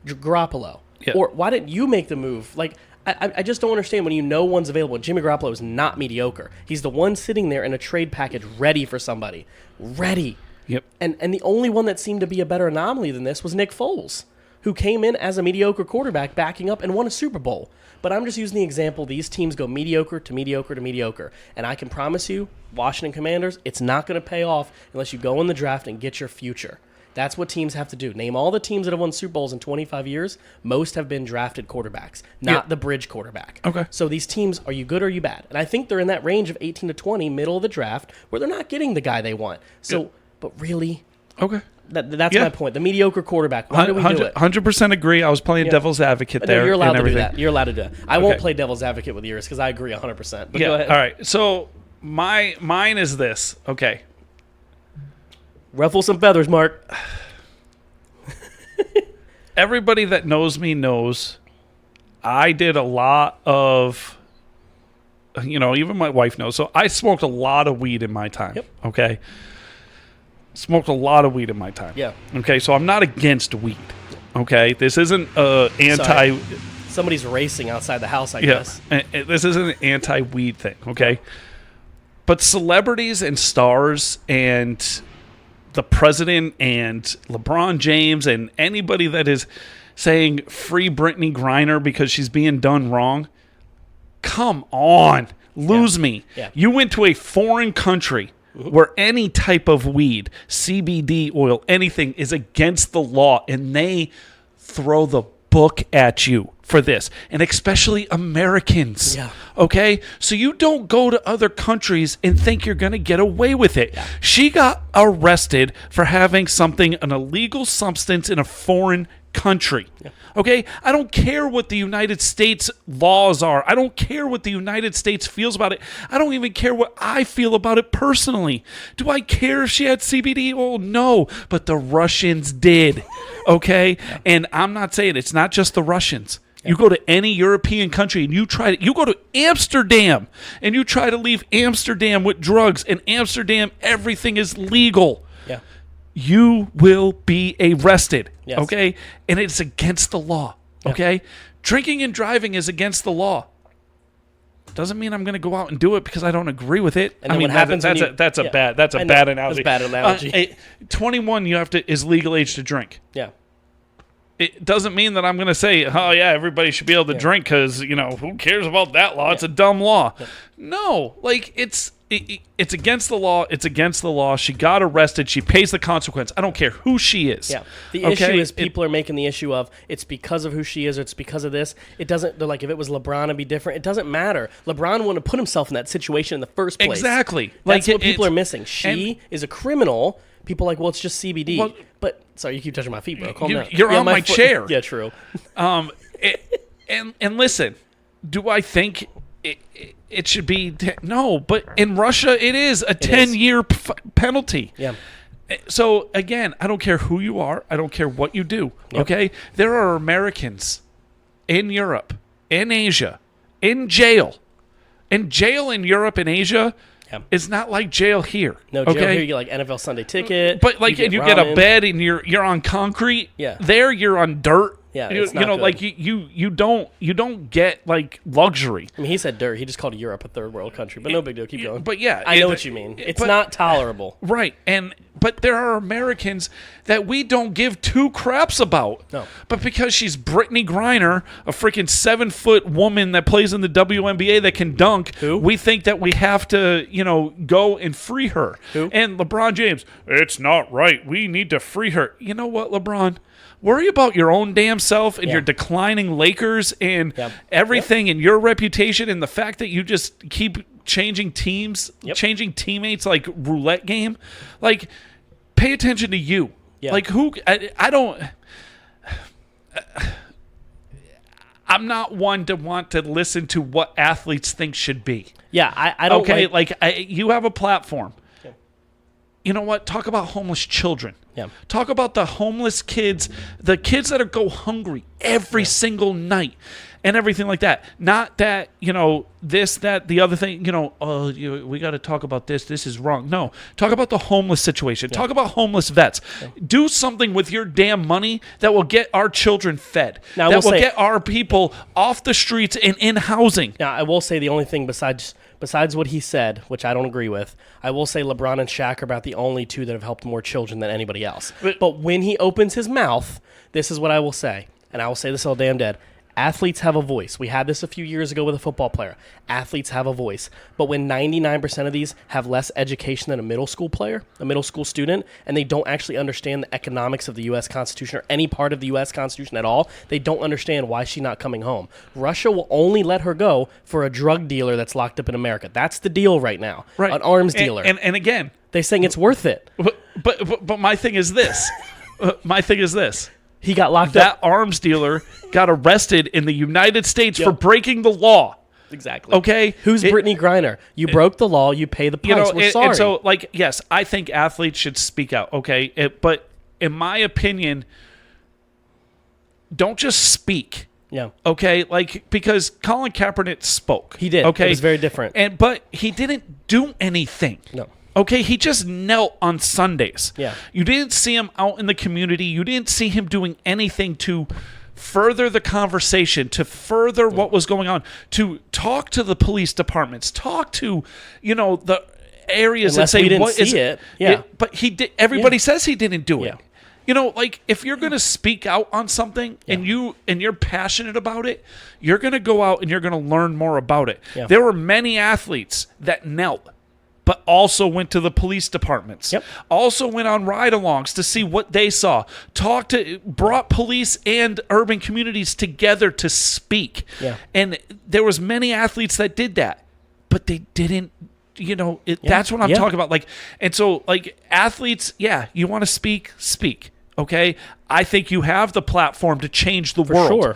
Garoppolo. Yeah. Or why didn't you make the move? Like, I just don't understand when you know one's available. Jimmy Garoppolo is not mediocre. He's the one sitting there in a trade package ready for somebody. Ready. Yep. And the only one that seemed to be a better anomaly than this was Nick Foles, who came in as a mediocre quarterback, backing up and won a Super Bowl. But I'm just using the example, these teams go mediocre to mediocre to mediocre. And I can promise you, Washington Commanders, it's not going to pay off unless you go in the draft and get your future. That's what teams have to do. Name all the teams that have won Super Bowls in 25 years. Most have been drafted quarterbacks, not the bridge quarterback. Okay. So these teams, are you good or are you bad? And I think they're in that range of 18 to 20, middle of the draft, where they're not getting the guy they want. So... But really, okay, that's my point. The mediocre quarterback. Why do we do it? 100% agree. I was playing devil's advocate there. No, you're allowed to do that. You're allowed to do that. I won't play devil's advocate with yours because I agree 100%. But go ahead. All right. So mine is this. Okay. Ruffle some feathers, Mark. Everybody that knows me knows I did a lot of, even my wife knows. So I smoked a lot of weed in my time. Yep. Okay. Smoked a lot of weed in my time. Yeah. Okay, so I'm not against weed. Okay, this isn't anti. Sorry. Somebody's racing outside the house, I guess. This isn't an anti-weed thing. Okay, but celebrities and stars and the president and LeBron James and anybody that is saying free Brittany Griner because she's being done wrong, come on, lose me. Yeah. You went to a foreign country where any type of weed, CBD oil, anything is against the law, and they throw the book at you for this, and especially Americans. Yeah. Okay? So you don't go to other countries and think you're going to get away with it. Yeah. She got arrested for having an illegal substance in a foreign country. Okay? I don't care what the United States laws are. I don't care what the United States feels about it. I don't even care what I feel about it personally. Do I care if she had CBD? Oh, no. But the Russians did. Okay? And I'm not saying it's not just the Russians. You go to any European country and you go to Amsterdam and you try to leave Amsterdam with drugs, and Amsterdam, everything is legal. Yeah. You will be arrested. Yes. Okay? And it's against the law. Okay? Drinking and driving is against the law. Doesn't mean I'm going to go out and do it because I don't agree with it. And then what happens that's a bad analogy. That's a bad analogy. 21 is legal age to drink. Yeah. It doesn't mean that I'm going to say, oh, yeah, everybody should be able to drink because, who cares about that law? It's a dumb law. No, like, it's against the law. It's against the law. She got arrested. She pays the consequence. I don't care who she is. Yeah. The issue is people are making the issue of it's because of who she is or it's because of this. It doesn't, they're like, if it was LeBron, it'd be different. It doesn't matter. LeBron wouldn't have put himself in that situation in the first place. Exactly. That's what people are missing. She is a criminal. People are like, well, it's just CBD. Well, but sorry, you keep touching my feet, bro. Calm down. You're on my chair. Yeah, true. And listen, do I think it should be no? But in Russia, it is a 10-year penalty. Yeah. So again, I don't care who you are. I don't care what you do. Yep. Okay, there are Americans in Europe, in Asia, in jail in Europe and Asia. It's not like jail here. No, jail here you get like NFL Sunday ticket. But like you get a bed and you're on concrete. Yeah. There you're on dirt. Yeah, it's not good. Like you don't get like luxury. I mean, he said dirt. He just called Europe a third world country, but no big deal. Keep going. But yeah, I know what you mean. It's not tolerable. Right. But there are Americans that we don't give two craps about. No. But because she's Brittany Griner, a freaking 7-foot woman that plays in the WNBA that can dunk, we think that we have to, go and free her. Who? And LeBron James, it's not right. We need to free her. You know what, LeBron? Worry about your own damn self and your declining Lakers and everything and your reputation and the fact that you just keep changing teams, changing teammates like roulette game. Like, pay attention to you. Yeah. Like, I don't... I'm not one to want to listen to what athletes think should be. Yeah, I don't you have a platform. You know what? Talk about homeless children. Yeah. Talk about the homeless kids, the kids that go hungry every single night and everything like that. Not that, this, that, the other thing, we got to talk about this. This is wrong. No. Talk about the homeless situation. Yeah. Talk about homeless vets. Yeah. Do something with your damn money that will get our children fed. Now, that will get our people off the streets and in housing. Now, I will say the only thing besides what he said, which I don't agree with, I will say LeBron and Shaq are about the only two that have helped more children than anybody else. But when he opens his mouth, this is what I will say, and I will say this all damn dead. Athletes have a voice. We had this a few years ago with a football player. Athletes have a voice. But when 99% of these have less education than a middle school player, a middle school student, and they don't actually understand the economics of the U.S. Constitution or any part of the U.S. Constitution at all, they don't understand why she's not coming home. Russia will only let her go for a drug dealer that's locked up in America. That's the deal right now. Right. An arms dealer. And again, they're saying it's worth it. But my thing is this. He got locked up. up. That arms dealer got arrested in the United States for breaking the law. Exactly. Okay? Who's Brittany Griner? You broke the law. You pay the price. We're sorry. And so, yes, I think athletes should speak out. Okay? But in my opinion, don't just speak. Yeah. Okay? Because Colin Kaepernick spoke. He did. Okay? It was very different. But he didn't do anything. No. Okay, he just knelt on Sundays. Yeah. You didn't see him out in the community. You didn't see him doing anything to further the conversation, to further what was going on, to talk to the police departments, talk to, the areas Unless and say, we didn't what see is it? Yeah. But he did. Everybody says he didn't do it. Yeah. If you're going to speak out on something and you're passionate about it, you're going to go out and you're going to learn more about it. Yeah. There were many athletes that knelt, but also went to the police departments. Also went on ride-alongs to see what they saw. Brought police and urban communities together to speak. Yeah. And there was many athletes that did that, but they didn't. That's what I'm talking about. And so, athletes, you want to speak. Okay? I think you have the platform to change the world. Sure.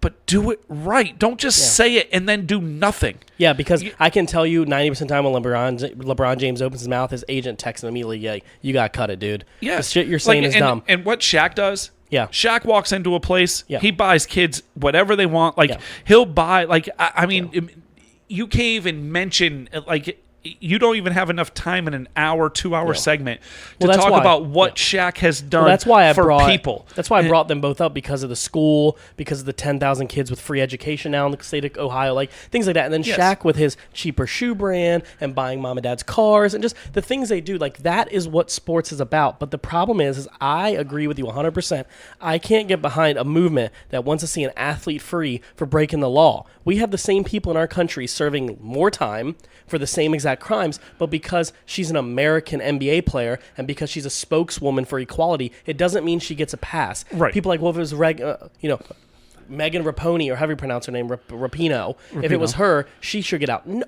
But do it right. Don't just say it and then do nothing. Yeah, because I can tell you 90% of the time when LeBron James opens his mouth, his agent texts him immediately, yeah, you got to cut it, dude. Yeah. The shit you're saying is dumb. And what Shaq does, yeah. Shaq walks into a place, yeah. he buys kids whatever they want. Like, he'll buy, like, I mean, you can't even mention, like, you don't even have enough time in an hour, 2-hour segment to talk about what Shaq has done that's why for people. That's why I brought them both up, because of the school, because of the 10,000 kids with free education now in the state of Ohio, like things like that. And then Shaq with his cheaper shoe brand and buying mom and dad's cars and just the things they do. Like, that is what sports is about. But the problem is I agree with you 100%. I can't get behind a movement that wants to see an athlete free for breaking the law. We have the same people in our country serving more time for the same exact crimes, but because she's an American NBA player and because she's a spokeswoman for equality, it doesn't mean she gets a pass. Right. People are like, well, if it was Megan Rapinoe, or however you pronounce her name, Rapinoe, if it was her, she should get out. No,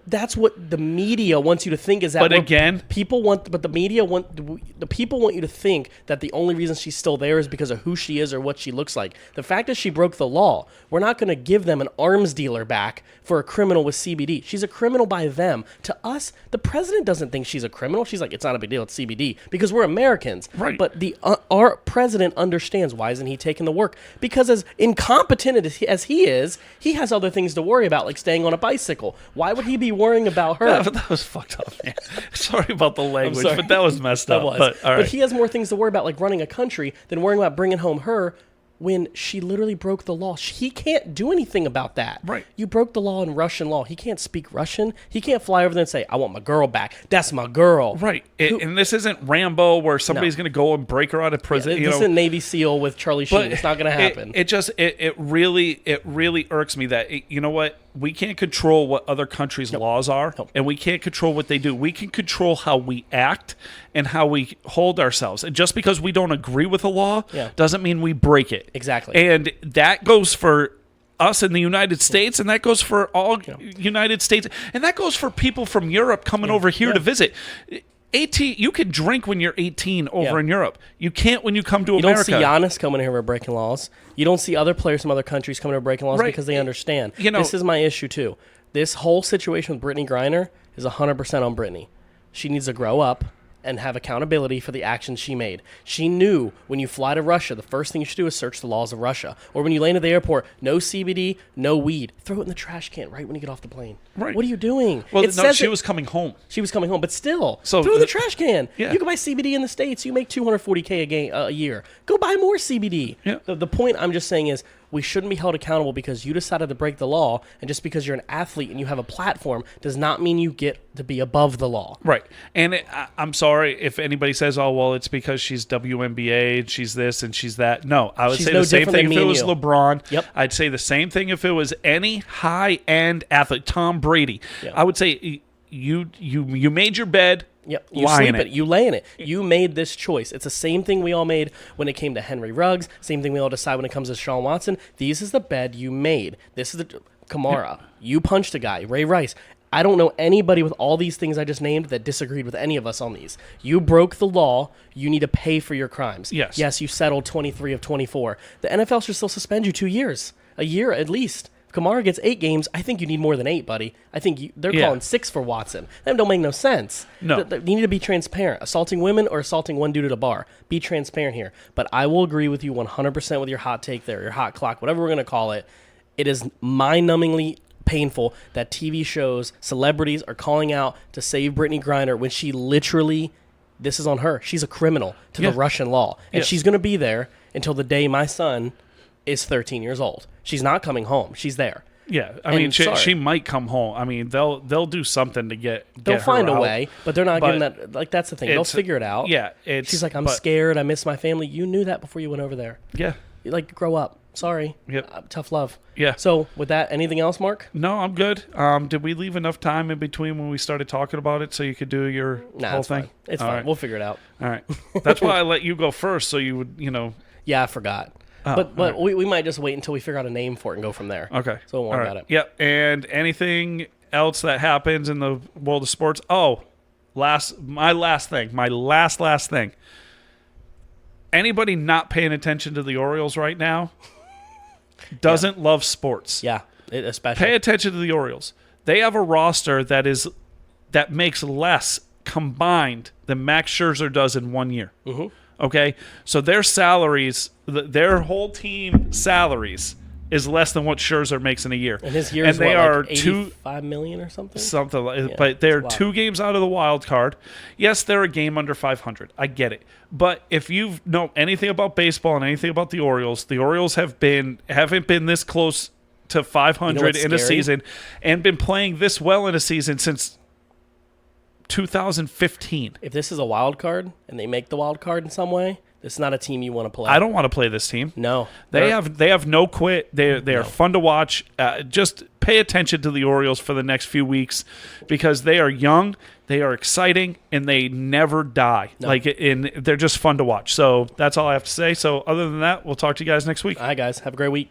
that's what the media wants you to think, is that. But again, people want the people want you to think that the only reason she's still there is because of who she is or what she looks like. The fact is she broke the law. We're not going to give them an arms dealer back for a criminal with CBD. She's a criminal by them. To us, the president doesn't think she's a criminal. She's like, it's not a big deal, it's CBD, because we're Americans. Right. But our president understands. Why isn't he taking the work? Because as incompetent as he is, he has other things to worry about, like staying on a bicycle. Why would he be worrying about her? That was fucked up, man. Sorry about the language, but that was messed up. But he has more things to worry about, like running a country, than worrying about bringing home her when she literally broke the law. He can't do anything about that. Right. You broke the law in Russian law. He can't speak Russian. He can't fly over there and say, I want my girl back. That's my girl. Right. And this isn't Rambo where somebody's going to go and break her out of prison. This isn't Navy SEAL with Charlie Sheen. It's not going to happen. It really irks me that, you know what? We can't control what other countries' laws are, and we can't control what they do. We can control how we act and how we hold ourselves. And just because we don't agree with a law doesn't mean we break it. Exactly. And that goes for us in the United States, and that goes for all United States, and that goes for people from Europe coming over here to visit. 18, you can drink when you're 18 over in Europe. You can't when you come to America. You don't see Giannis coming here for breaking laws. You don't see other players from other countries coming here breaking laws because they understand. This is my issue too. This whole situation with Brittany Griner is 100% on Brittany. She needs to grow up and have accountability for the actions she made. She knew when you fly to Russia, the first thing you should do is search the laws of Russia. Or when you land at the airport, no CBD, no weed. Throw it in the trash can right when you get off the plane. Right. What are you doing? Well, she was coming home. She was coming home, but still, throw it in the trash can. Yeah. You can buy CBD in the States. You make $240K a year. Go buy more CBD. Yeah. The point I'm just saying is, we shouldn't be held accountable because you decided to break the law, and just because you're an athlete and you have a platform does not mean you get to be above the law. Right. And I'm sorry if anybody says, oh, well, it's because she's WNBA and she's this and she's that. No, I would say the same thing if it was LeBron. Yep. I'd say the same thing if it was any high-end athlete, Tom Brady. Yep. I would say you made your bed. Yep, you sleep it. You lay in it. You made this choice. It's the same thing we all made when it came to Henry Ruggs. Same thing we all decide when it comes to Sean Watson. This is the bed you made. This is the Kamara. You punched a guy. Ray Rice. I don't know anybody with all these things I just named that disagreed with any of us on these. You broke the law. You need to pay for your crimes. Yes. Yes, you settled 23 of 24. The NFL should still suspend you 2 years. A year at least. If Kamara gets 8 games, I think you need more than 8, buddy. I think they're calling 6 for Watson. That don't make no sense. No. You need to be transparent. Assaulting women or assaulting one dude at a bar. Be transparent here. But I will agree with you 100% with your hot take there, your hot clock, whatever we're going to call it. It is mind-numbingly painful that TV shows, celebrities are calling out to save Brittany Griner when she literally, this is on her. She's a criminal to the Russian law. And she's going to be there until the day my son is 13 years old. She's not coming home. She's there. Yeah, I mean, she might come home. I mean, they'll do something to get They'll her find a out. way, but they're not giving that. Like, that's the thing. They'll figure it out. Yeah, she's like, I'm scared. I miss my family. You knew that before you went over there. Yeah, like, grow up. Sorry. Yep. Tough love. Yeah. So with that, anything else, Mark? No, I'm good. Did we leave enough time in between when we started talking about it so you could do your whole thing? Fine. It's fine. Right. We'll figure it out. All right. That's why I let you go first, so you would, Yeah, I forgot. But right. we might just wait until we figure out a name for it and go from there. Okay. So we'll worry about it. Yep. And anything else that happens in the world of sports? Oh, my last thing. anybody not paying attention to the Orioles right now doesn't love sports. Yeah, especially. Pay attention to the Orioles. They have a roster that makes less combined than Max Scherzer does in 1 year. Mm-hmm. Okay? So their salaries, their whole team salaries is less than what Scherzer makes in a year. And his year is they what, are like $85 million or something? Something like Yeah, but they're it's a 2 lot. games out of the wild card. Yes, they're a game under 500. I get it. But if you know anything about baseball and anything about the Orioles haven't been this close to 500 what's in a scary? season and been playing this well in a season since 2015. If this is a wild card and they make the wild card in some way, this is not a team you want to play. I don't want to play this team. No. They have no quit. They are fun to watch. Just pay attention to the Orioles for the next few weeks because they are young, they are exciting, and they never die. No. They're just fun to watch. So that's all I have to say. So other than that, we'll talk to you guys next week. All right, guys. Have a great week.